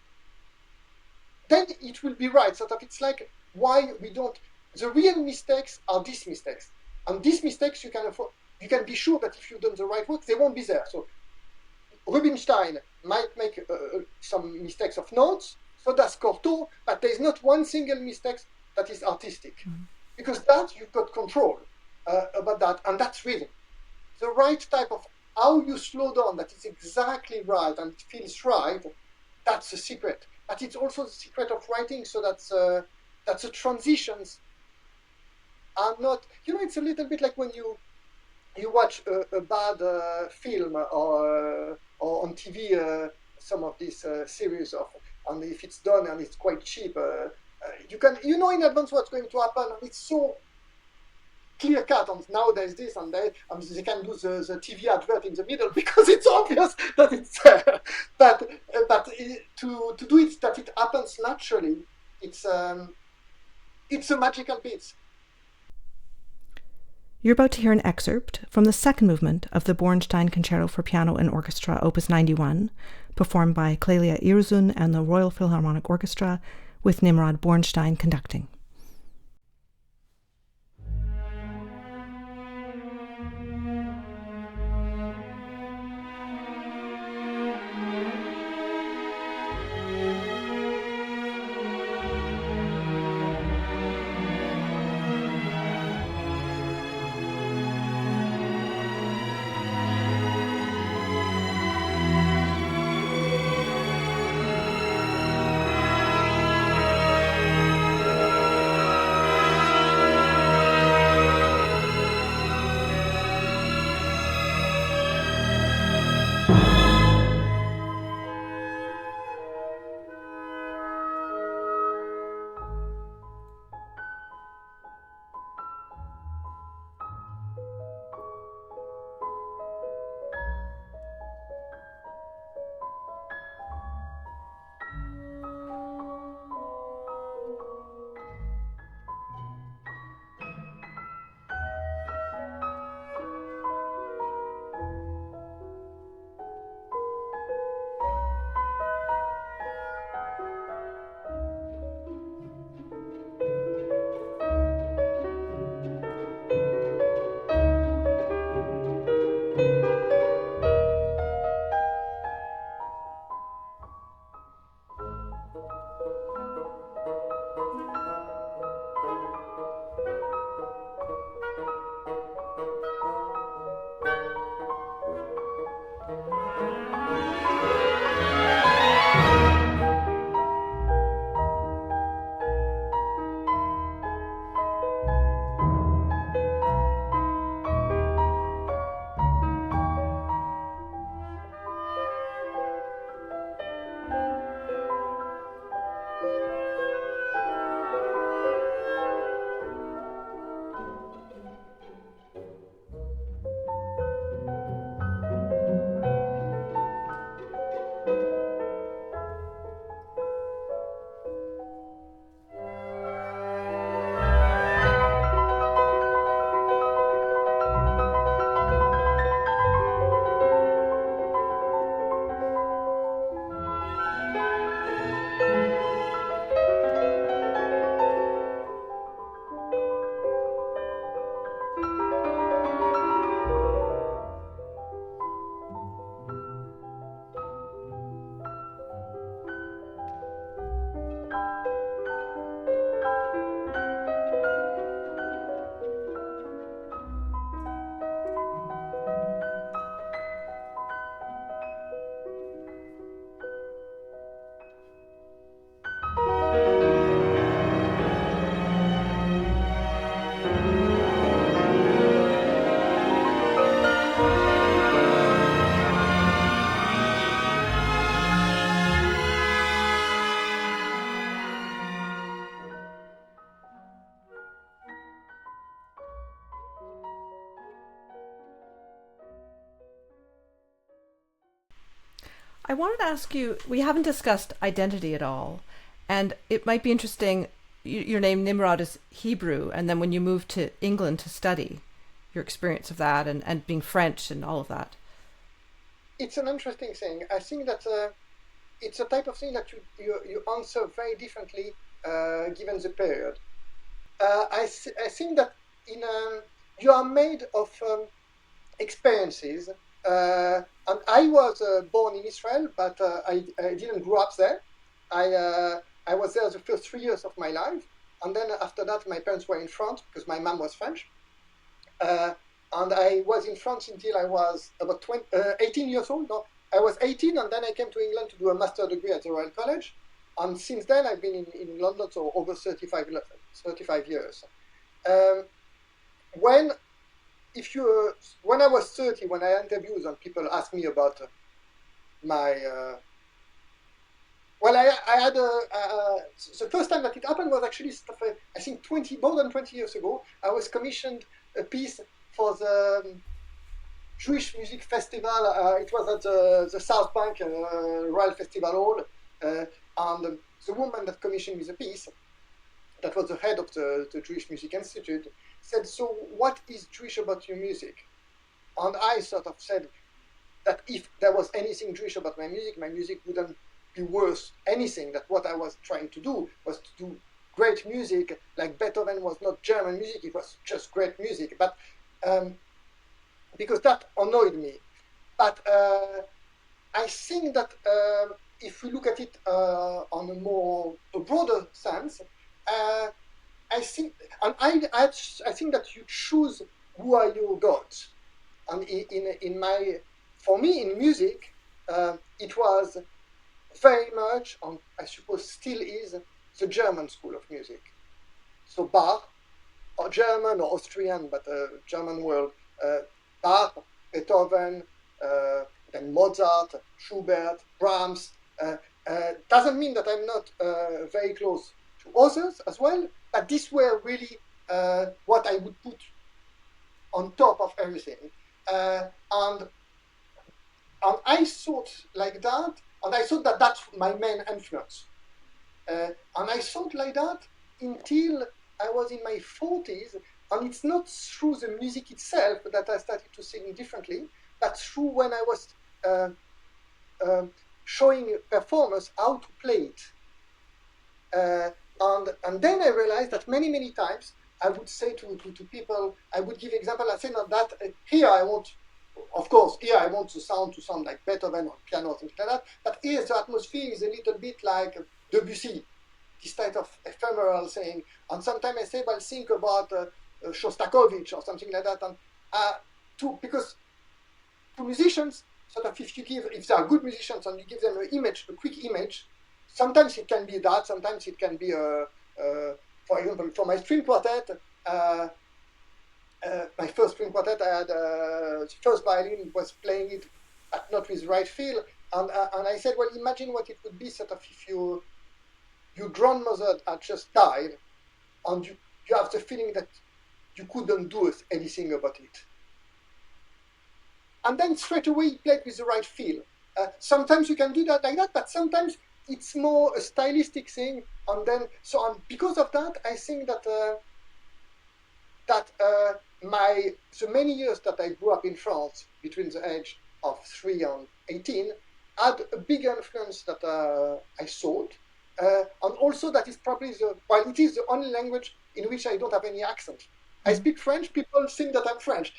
then it will be right. Sort of, it's like why we don't. The real mistakes are these mistakes, and these mistakes you can be sure that if you've done the right work, they won't be there. So Rubinstein might make some mistakes of notes, so does Cortot, but there's not one single mistake that is artistic, because that you've got control about that, and that's rhythm. The right type of how you slow down, that is exactly right and it feels right. That's the secret. But it's also the secret of writing, so that the transitions are not. It's a little bit like when you watch a bad film or on TV, some of these series of, and if it's done and it's quite cheap, you know in advance what's going to happen, and it's so clear cut. And now there's this and that, and they can do the TV advert in the middle because it's obvious that it's there. But to do it that it happens naturally, it's a magical bit. You're about to hear an excerpt from the second movement of the Borenstein Concerto for Piano and Orchestra, Opus 91, performed by Clélia Iruzun and the Royal Philharmonic Orchestra, with Nimrod Borenstein conducting. I wanted to ask you, we haven't discussed identity at all, and it might be interesting, your name Nimrod is Hebrew, and then when you moved to England to study, your experience of that and being French and all of that. It's an interesting thing. I think that it's a type of thing that you answer very differently given the period. I think that you are made of experiences. And I was born in Israel, but I didn't grow up there. I was there the first 3 years of my life. And then after that, my parents were in France because my mom was French. And I was in France until I was about 18 years old. No, I was 18, and then I came to England to do a master's degree at the Royal College. And since then, I've been in London for over 35 years. When I was 30, when I had interviews and people asked me about my I had the first time that it happened was actually I think more than 20 years ago. I was commissioned a piece for the Jewish Music Festival. It was at the South Bank Royal Festival Hall, and the woman that commissioned me the piece, that was the head of the Jewish Music Institute, said, "So what is Jewish about your music?" And I sort of said that if there was anything Jewish about my music wouldn't be worth anything. That what I was trying to do was to do great music. Like Beethoven was not German music, it was just great music. But because that annoyed me. But I think that if we look at it on a broader sense, I think that you choose who are your gods. And for me in music, it was very much, and I suppose still is, the German school of music. So Bach, or German or Austrian, but German world, Bach, Beethoven, then Mozart, Schubert, Brahms. Doesn't mean that I'm not very close to others as well, but these were really what I would put on top of everything. And I thought like that, and I thought that that's my main influence. And I thought like that until I was in my 40s, and it's not through the music itself that I started to sing differently, but through when I was showing performers how to play it. And then I realized that many times I would say to people, I would give example, I say not that here I want the sound to sound like Beethoven or piano or something like that, but here the atmosphere is a little bit like Debussy, this type of ephemeral thing. And sometimes I say, well, think about Shostakovich or something like that. And because to musicians, sort of if they are good musicians and you give them a quick image, sometimes it can be that, sometimes it can be, for example, for my string quartet, my first string quartet, I had the first violin was playing it, but not with right feel, and I said, well, imagine what it would be sort of if your grandmother had just died, and you have the feeling that you couldn't do anything about it. And then straight away you played with the right feel. Sometimes you can do that like that, but sometimes it's more a stylistic thing. And then, because of that, I think that the many years that I grew up in France, between the age of 3 and 18, had a big influence that I thought. And also that is probably it is the only language in which I don't have any accent. I speak French, people think that I'm French.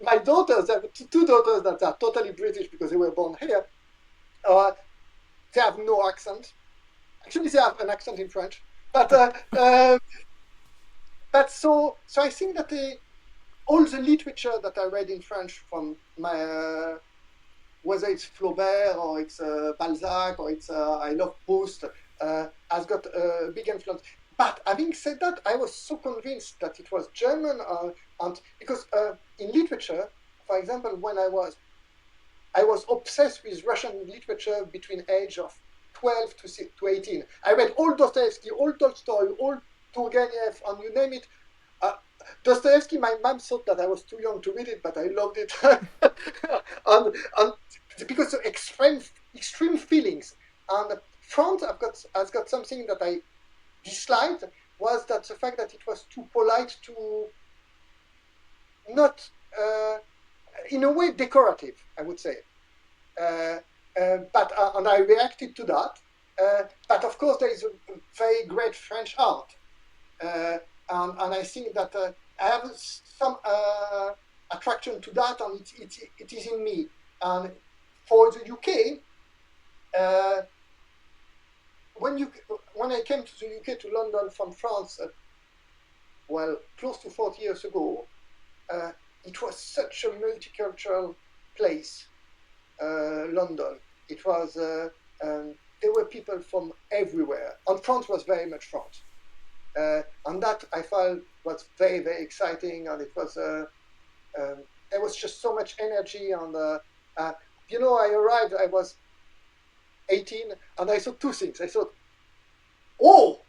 My daughters, I have two daughters that are totally British because they were born here. They have no accent. Actually, they have an accent in French. But so I think that all the literature that I read in French from my whether it's Flaubert or it's Balzac or it's I love Proust has got a big influence. But having said that, I was so convinced that it was German, and because in literature, for example, when I was obsessed with Russian literature between age of 12 to 18. I read all Dostoevsky, all Tolstoy, all Turgenev, and you name it. Dostoevsky, my mom thought that I was too young to read it, but I loved it. and It's because of extreme feelings. And France has got something that I disliked, was that the fact that it was too polite, too not, in a way, decorative, I would say. But and I reacted to that. But of course, there is a very great French art, and I think that I have some attraction to that, and it is in me. And for the UK, when I came to the UK, to London from France, close to 40 years ago, it was such a multicultural place, London. It was, there were people from everywhere, and France was very much France. And that I felt was very, very exciting, and it was, there was just so much energy. And, I arrived, I was 18, and I saw two things. I thought, oh,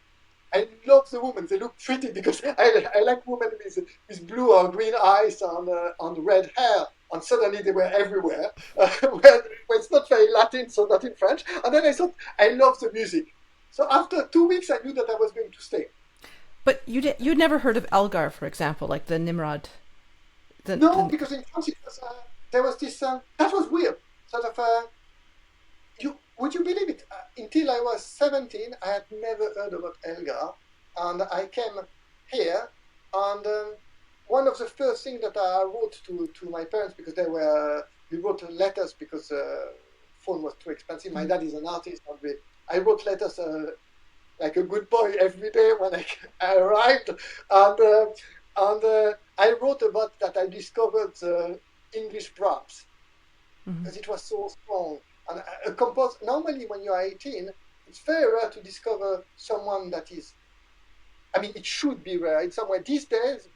I love the women. They look pretty, because I like women with blue or green eyes and red hair. And suddenly they were everywhere. Where it's not very Latin, so not in French. And then I thought, I love the music. So after 2 weeks, I knew that I was going to stay. But you'd never heard of Elgar, for example, like the Nimrod. Because in France there was this. That was weird. Sort of. Would you believe it? Until I was 17, I had never heard about Elgar, and I came here, and one of the first things that I wrote to my parents, because we wrote letters because phone was too expensive. My dad is an artist, and I wrote letters like a good boy every day when I arrived, and I wrote about that I discovered English Brahms, because it was so strong. And a composer, normally when you are 18, it's very rare to discover someone that is, it should be rare in some way. These days,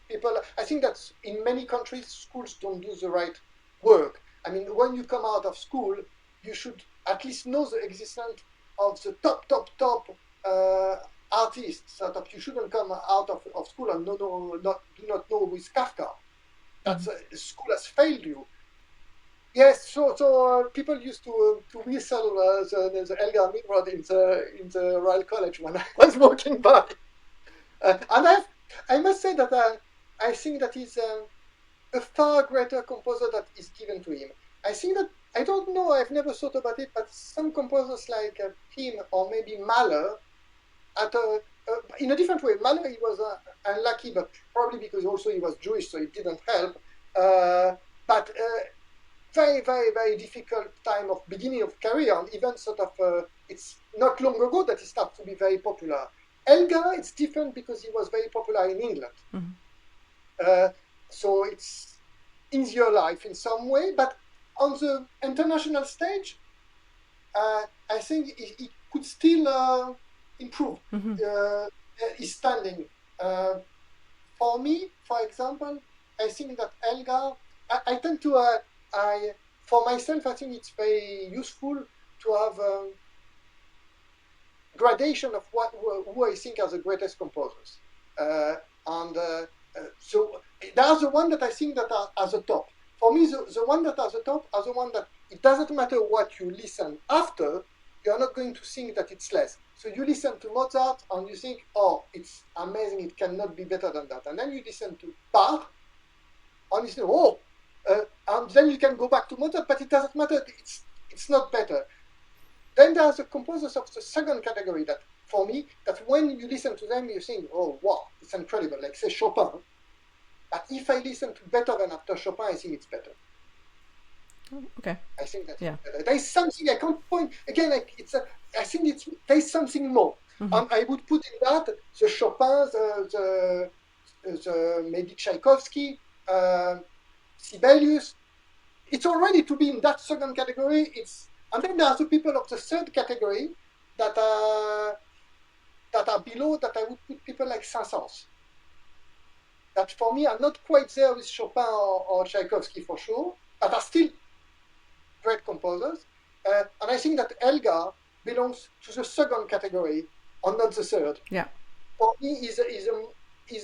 I think that in many countries, schools don't do the right work. When you come out of school, you should at least know the existence of the top artists. Sort of, you shouldn't come out of school and do not know who is Kafka. That's school has failed you. Yes, so people used to whistle the Elgar Nimrod in the Royal College when I was walking by, and I must say that I think that he's a far greater composer that is given to him. I think that, I don't know, I've never thought about it, but some composers like him, or maybe Mahler, in a different way. Mahler, he was unlucky, but probably because also he was Jewish, so it didn't help. But very, very, very difficult time of beginning of career, and even sort of, it's not long ago that he started to be very popular. Elgar, it's different because he was very popular in England. So it's easier life in some way, but on the international stage, I think he could still improve his standing. For me, for example, I think that Elgar, I tend to, for myself, I think it's very useful to have gradation of who I think are the greatest composers. So there's the one that I think that are at the top. For me, the one that are the top are the one that it doesn't matter what you listen after, you're not going to think that it's less. So you listen to Mozart and you think, oh, it's amazing, it cannot be better than that. And then you listen to Bach and you say, oh, and then you can go back to Mozart, but it doesn't matter, it's not better. Then there's the composers of the second category that, for me, that when you listen to them, you think, oh, wow, it's incredible, like say Chopin. But if I listen to Beethoven after Chopin, I think it's better. Okay. I think that's better. There's something I can't point, again, I think there's something more. And I would put in that the Chopin, the maybe Tchaikovsky, Sibelius. It's already to be in that second category. And then there are the people of the third category that are below, that I would put people like Saint-Saëns. That for me are not quite there with Chopin or Tchaikovsky for sure, but are still great composers. And I think that Elgar belongs to the second category and not the third. Yeah. For me, he's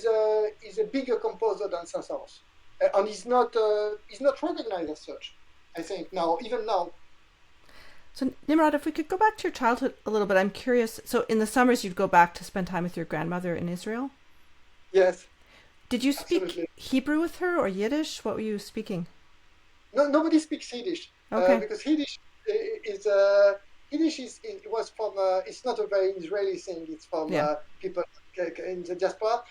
a bigger composer than Saint-Saëns. And he's not recognized as such. I think now, even now. So Nimrod, if we could go back to your childhood a little bit, I'm curious. So in the summers, you'd go back to spend time with your grandmother in Israel? Yes. Did you speak Absolutely. Hebrew with her or Yiddish? What were you speaking? No, nobody speaks Yiddish Okay. because Yiddish it was from it's not a very Israeli thing. It's from Yeah. people in the diaspora.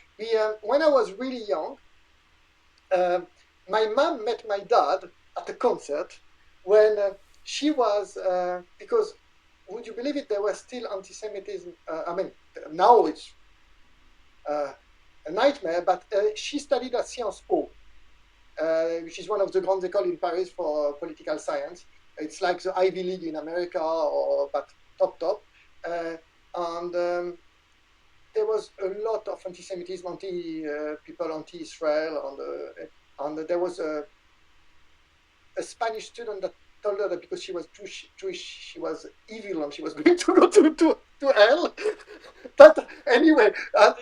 When I was really young, my mom met my dad at a concert when she was because would you believe it? There was still anti-Semitism. I mean, now it's a nightmare. But she studied at Sciences Po, which is one of the grandes écoles in Paris for political science. It's like the Ivy League in America, but top. And there was a lot of anti-Semitism, people anti-Israel, and there was a Spanish student that told her that because she was Jewish, she was evil and she was going to go to hell. But anyway,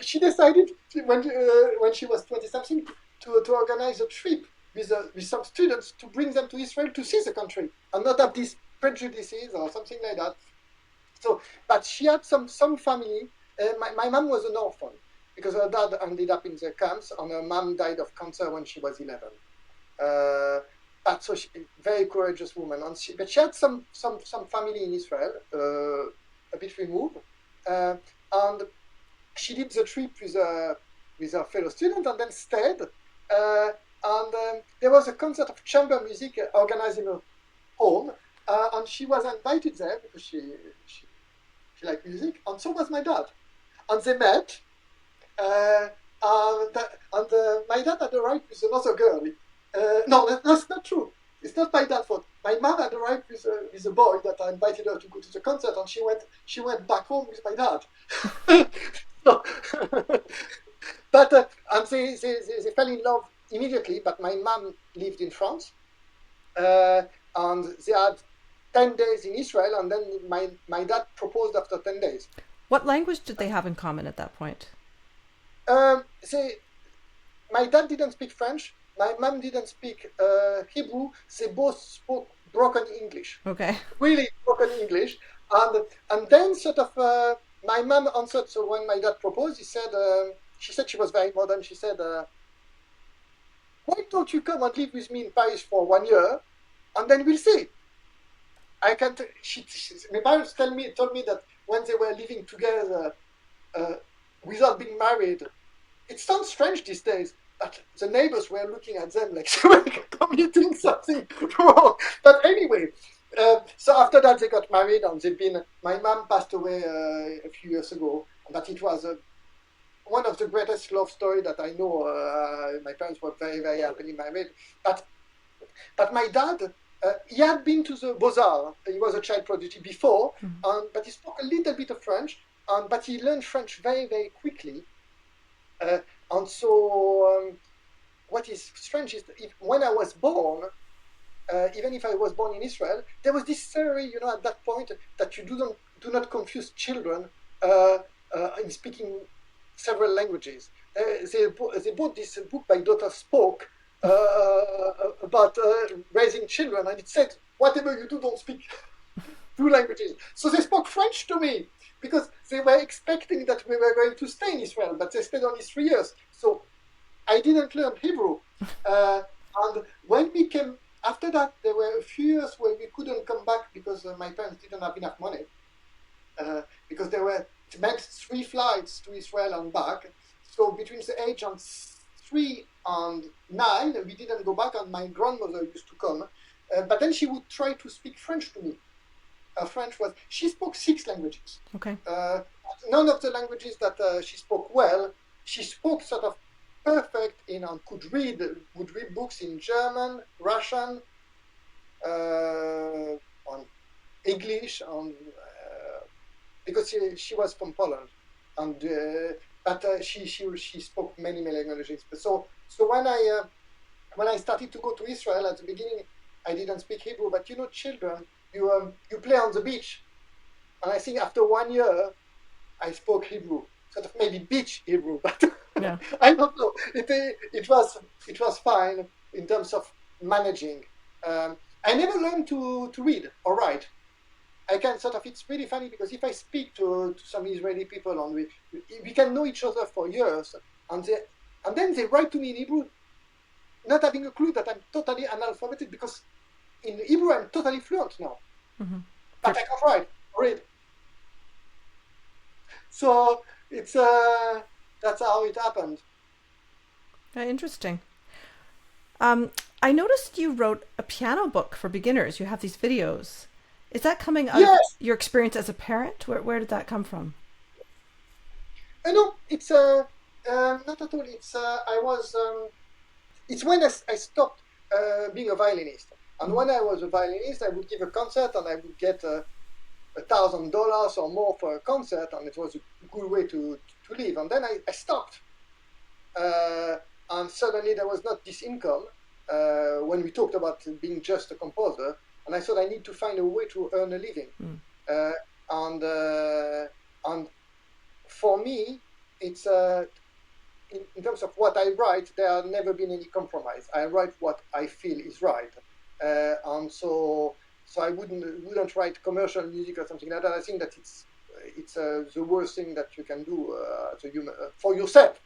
she decided when she was 20 something to organize a trip with some students to bring them to Israel to see the country and not have these prejudices or something like that. So, but she had some family. My mom was an orphan because her dad ended up in the camps and her mom died of cancer when she was 11. But so she, very courageous woman, but she had some family in Israel, a bit removed, and she did the trip with her fellow student and then stayed. And there was a concert of chamber music organized in her home, and she was invited there because she liked music, and so was my dad. And they met, and my dad had arrived with another girl. No, that's not true. It's not my dad's fault. My mom had arrived with a boy that I invited her to go to the concert, and she went back home with my dad. So, but and they fell in love immediately. But my mom lived in France, and they had 10 days in Israel, and then my dad proposed after 10 days. What language did they have in common at that point? My dad didn't speak French. My mom didn't speak Hebrew. They both spoke broken English. Okay. Really broken English. And then sort of my mom answered. So when my dad proposed, she said she was very modern. She said, "Why don't you come and live with me in Paris for 1 year, and then we'll see." I can't. My parents told me that when they were living together without being married, it sounds strange these days. But the neighbors were looking at them like they were committing something wrong. But anyway, so after that they got married, and my mom passed away a few years ago. But it was one of the greatest love stories that I know. My parents were very, very happily married. But my dad, he had been to the Beaux-Arts. He was a child prodigy before, but he spoke a little bit of French. But he learned French very, very quickly. And so what is strange is that when I was born, even if I was born in Israel, there was this theory, at that point that you do not confuse children in speaking several languages. They bought this book by Dr. Spock about raising children, and it said, whatever you do, don't speak 2 languages. So they spoke French to me, because they were expecting that we were going to stay in Israel, but they stayed only 3 years. So I didn't learn Hebrew. And when we came, after that, there were a few years where we couldn't come back because my parents didn't have enough money. Because it meant 3 flights to Israel and back. So between the age of 3 and 9, we didn't go back, and my grandmother used to come. But then she would try to speak French to me. She spoke 6 languages. Okay. None of the languages that she spoke well, she spoke sort of perfect and would read books in German, Russian, on English, because she was from Poland, but she spoke many languages. So when I started to go to Israel at the beginning, I didn't speak Hebrew, but children. You play on the beach, and I think after 1 year, I spoke Hebrew, sort of maybe beach Hebrew, but yeah. I don't know. It was fine in terms of managing. I never learned to read or write. I can sort of, it's really funny because if I speak to some Israeli people and we can know each other for years, and then they write to me in Hebrew, not having a clue that I'm totally analphabetic, because in Hebrew I'm totally fluent now. Mm-hmm. But I can't write or read. So it's that's how it happened. Interesting. I noticed you wrote a piano book for beginners. You have these videos. Is that coming out of your experience as a parent? Where did that come from? No, it's not at all. It's it's when I stopped being a violinist. And when I was a violinist, I would give a concert and I would get $1,000 or more for a concert, and it was a good way to live. And then I stopped. And suddenly there was not this income when we talked about being just a composer. And I thought I need to find a way to earn a living. And for me, it's in terms of what I write, there has never been any compromise. I write what I feel is right, and so I wouldn't write commercial music or something like that. I think that it's the worst thing that you can do as a human for yourself.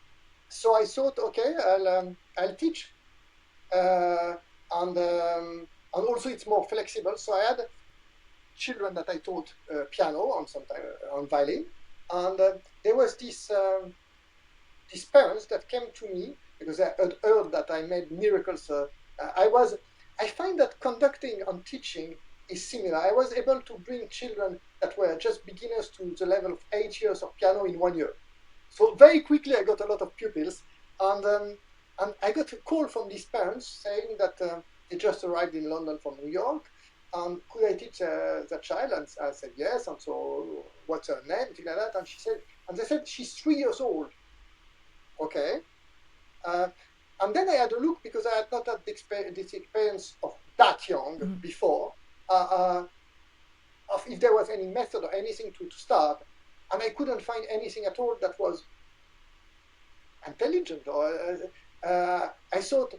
So I thought, okay, I'll teach, and also it's more flexible. So I had children that I taught piano and sometimes on violin, and there was these parents that came to me because I had heard that I made miracles. I find that conducting and teaching is similar. I was able to bring children that were just beginners to the level of 8 years of piano in 1 year. So very quickly I got a lot of pupils, and I got a call from these parents saying that they just arrived in London from New York, and could I teach the child? And I said yes. And so what's her name? Things like that. And they said she's 3 years old. Okay. And then I had a look because I had not had this experience of that young before, of if there was any method or anything to start, and I couldn't find anything at all that was intelligent. Or I thought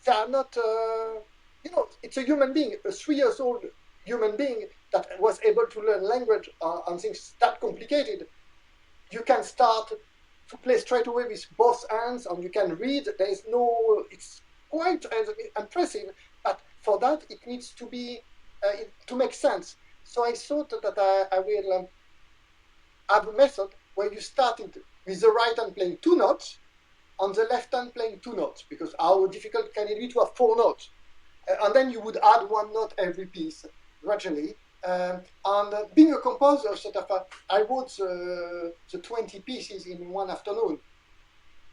they are not. It's a human being, a 3 years old human being that was able to learn language and things that complicated. You can start to play straight away with both hands, and you can read. It's quite impressive, but for that it needs to be to make sense. So I thought that I will have a method where you started with the right hand playing 2 notes, and the left hand playing 2 notes, because how difficult can it be to have 4 notes? And then you would add 1 note every piece gradually. And being a composer, I wrote the 20 pieces in 1 afternoon,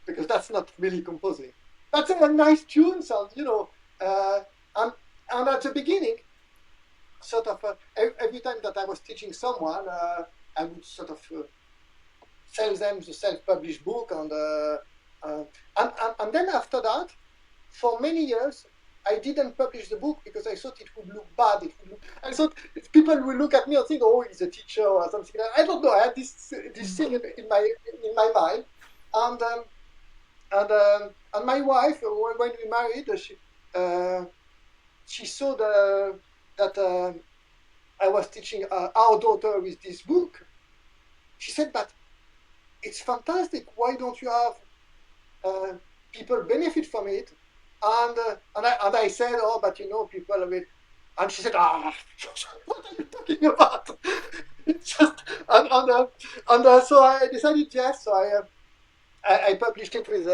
because that's not really composing. That's a nice tune sound, and at the beginning, every time that I was teaching someone, I would sell them the self-published book, and then after that, for many years, I didn't publish the book because I thought it would look bad. I thought people will look at me and think, "Oh, he's a teacher" or something like that. I don't know. I had this thing in my mind, and my wife, when we married, she saw that I was teaching our daughter with this book. She said, "But it's fantastic. Why don't you have people benefit from it?" And I said, "Oh, but people will." And she said, "Ah, what are you talking about?" It's just so I decided yes. So I published it with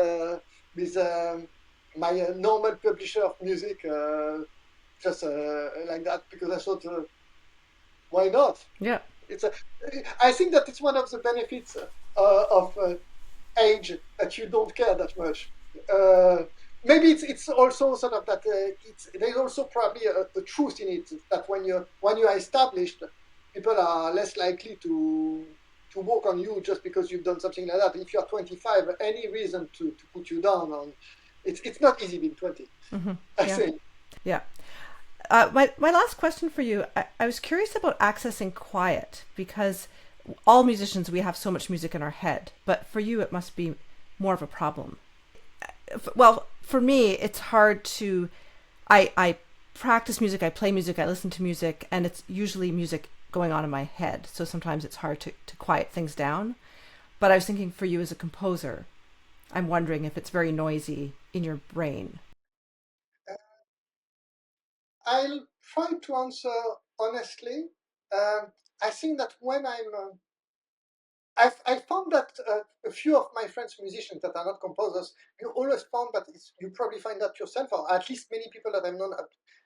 my normal publisher of music, just like that, because I thought, why not? Yeah. I think that it's one of the benefits of age, that you don't care that much. Maybe it's also that there's also probably a truth in it, that when you're established, people are less likely to work on you just because you've done something like that. If you're 25, any reason to put you down on, it's not easy being 20. I think. Yeah. My last question for you, I was curious about accessing quiet, because all musicians, we have so much music in our head, but for you it must be more of a problem. Well, for me, it's hard to I practice music, I play music, I listen to music, and it's usually music going on in my head. So sometimes it's hard to quiet things down. But I was thinking for you as a composer, I'm wondering if it's very noisy in your brain. I'll try to answer honestly. I think that when I found that a few of my friends musicians that are not composers, you always found that you probably find that yourself, or at least many people that I've known.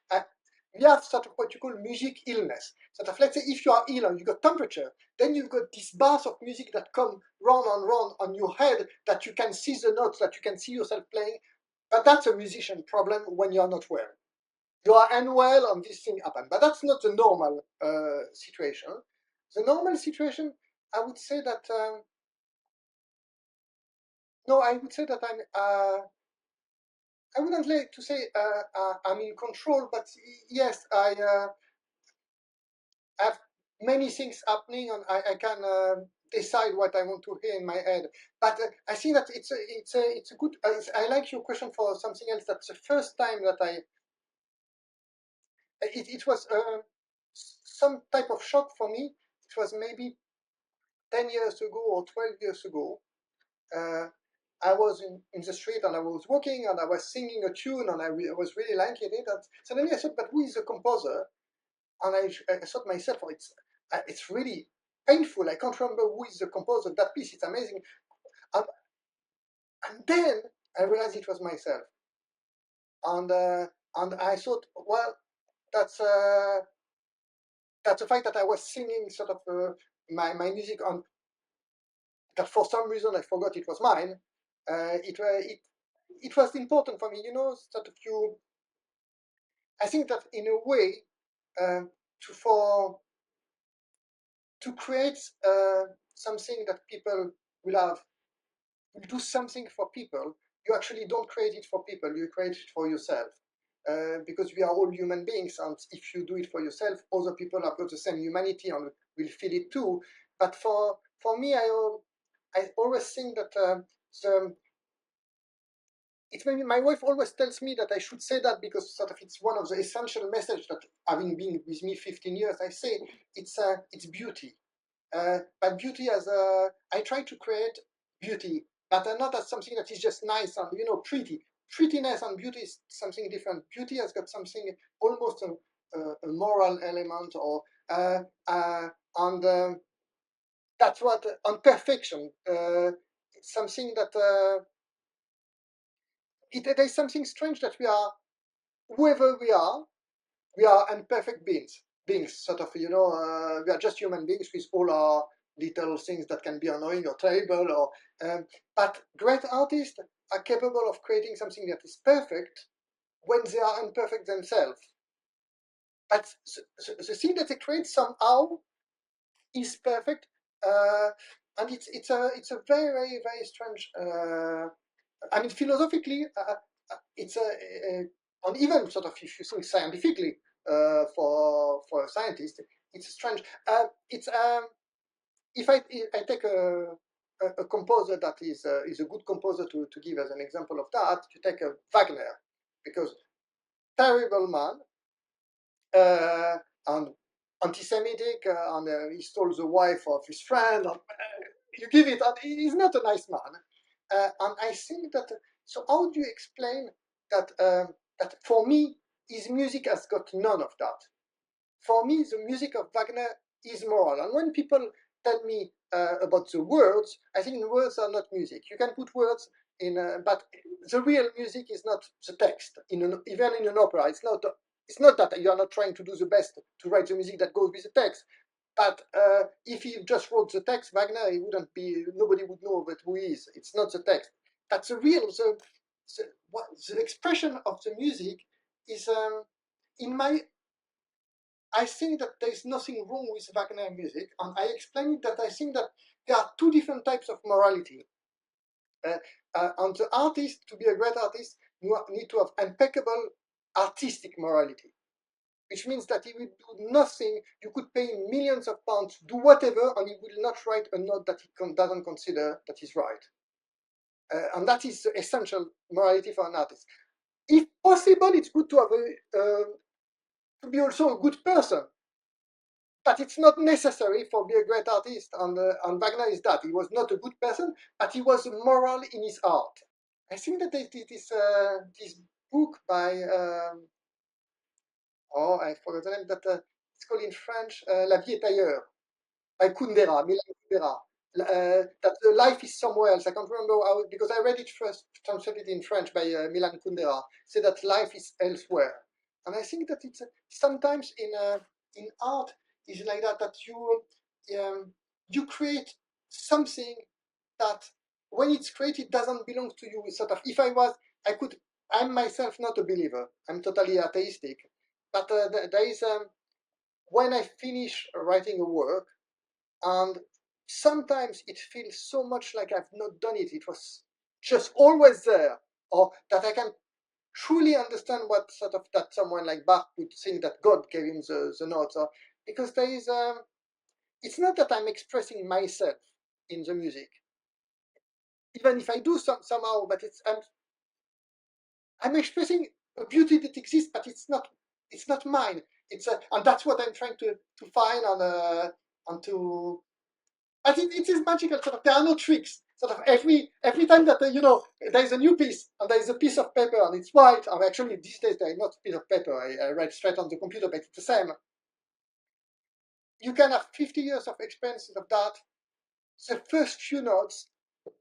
Uh, we have sort of what you call music illness. Sort of, let's say if you are ill and you got temperature, then you've got these bars of music that come round and round on your head, that you can see the notes, that you can see yourself playing. But that's a musician problem when you are not well. You are unwell and this thing happen. But that's not the normal situation. The normal situation, I would say that no, I would say that I wouldn't like to say I'm in control, but yes, I have many things happening, and I can decide what I want to hear in my head. But I think that it's a good. I like your question for something else. That's the first time that it was some type of shock for me. It was maybe 10 years ago or 12 years ago. I was in the street and I was walking and I was singing a tune and I was really liking it. And suddenly I thought, but who is the composer? And I thought myself, oh, it's really painful. I can't remember who is the composer of that piece. It's amazing. And, and then I realized it was myself. And I thought, well, that's the fact that I was singing sort of my music on that for some reason I forgot it was mine. It was important for me, sort of I think that in a way, uh, to for to create something that people will have, will do something for people. You actually don't create it for people; you create it for yourself. Because we are all human beings, and if you do it for yourself, other people have got the same humanity and will feel it too. But for me, I always think that the it's maybe my wife always tells me that I should say that because sort of it's one of the essential messages that having been with me 15 years, I say it's beauty. But beauty as I try to create beauty, but not as something that is just nice and pretty. Prettiness and beauty is something different. Beauty has got something almost a moral element, or and that's what on perfection. Something that there's something strange that we are whoever we are imperfect beings. Beings, sort of, we are just human beings with all our little things that can be annoying or terrible, but great artists are capable of creating something that is perfect when they are imperfect themselves. But the thing that they create somehow is perfect, and it's a very very very strange. I mean, philosophically, it's and even sort of if you think scientifically, for a scientist, it's strange. It's if I take a composer that is a good composer to give as an example of that, you take a Wagner, because terrible man, and anti-Semitic, and he stole the wife of his friend. And, you give it, and he's not a nice man. And I think that. So how do you explain that? That for me, his music has got none of that. For me, the music of Wagner is moral. And when people tell me about the words, I think the words are not music. You can put words in, but the real music is not the text. Even in an opera, it's not. It's not that you are not trying to do the best to write the music that goes with the text. But if he just wrote the text, Wagner, he wouldn't be. Nobody would know about who he is. It's not the text. That's the real. The expression of the music is, in my. I think that there is nothing wrong with Wagner music, and I explain it that I think that there are two different types of morality. And the artist, to be a great artist, you need to have impeccable artistic morality, which means that he will do nothing. You could pay him millions of pounds, do whatever, and he will not write a note that he doesn't consider that is right. And that is the essential morality for an artist. If possible it's good to have to be also a good person, but it's not necessary for be a great artist. And Wagner is that. He was not a good person, but he was moral in his art. I think that this book by I forgot the name, but it's called in French La vie est ailleurs by Kundera, Milan Kundera. That life is somewhere else. I can't remember how, because I read it first, translated in French by Milan Kundera. Say that life is elsewhere, and I think that it's sometimes in art is like that. That you create something that when it's created doesn't belong to you. It's sort of if I'm myself not a believer. I'm totally atheistic, but there is when I finish writing a work. And sometimes it feels so much like I've not done it. It was just always there, or that I can truly understand what sort of that someone like Bach would think that God gave him the notes, or because there is it's not that I'm expressing myself in the music, even if I do somehow, but I'm expressing a beauty that exists, but it's not mine. And that's what I'm trying to find and to. I think it is magical. Sort of, there are no tricks. Sort of every time that there is a new piece and there is a piece of paper and it's white. Or actually, these days there is not a piece of paper. I write straight on the computer, but it's the same. You can have 50 years of experience of that. The first few notes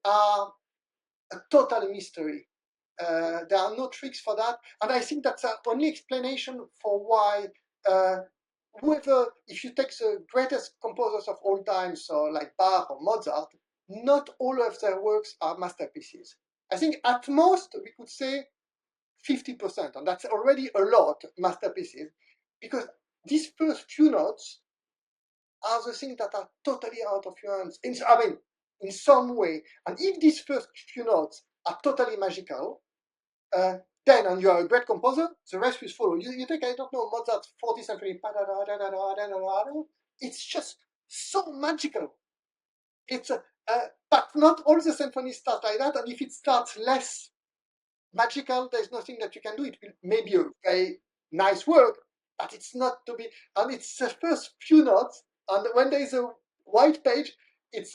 are a total mystery. There are no tricks for that, and I think that's the only explanation for why. Whoever, if you take the greatest composers of all time, so like Bach or Mozart, not all of their works are masterpieces. I think at most we could say 50%, and that's already a lot, masterpieces, because these first few notes are the things that are totally out of your hands. In some way. And if these first few notes are totally magical, then, and you are a great composer, the rest will follow. You take, I don't know, Mozart's 40th Symphony, it's just so magical. It's but not all the symphonies start like that, and if it starts less magical, there's nothing that you can do. It will maybe a very nice work, but it's not to be, and it's the first few notes, and when there is a white page, it's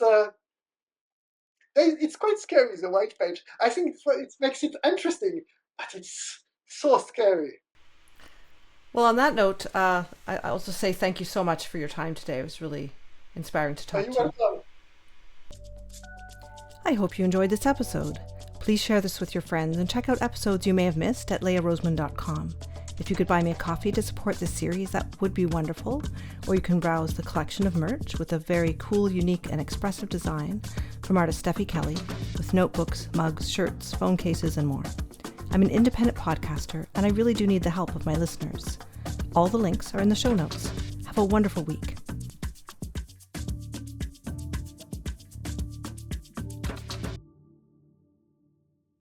quite scary, the white page. I think it makes it interesting, but it's so scary. Well, on that note, I'll just say thank you so much for your time today. It was really inspiring to talk to you. I hope you enjoyed this episode. Please share this with your friends and check out episodes you may have missed at leiarosman.com. If you could buy me a coffee to support this series, that would be wonderful. Or you can browse the collection of merch with a very cool, unique, and expressive design from artist Steffi Kelly with notebooks, mugs, shirts, phone cases, and more. I'm an independent podcaster, and I really do need the help of my listeners. All the links are in the show notes. Have a wonderful week.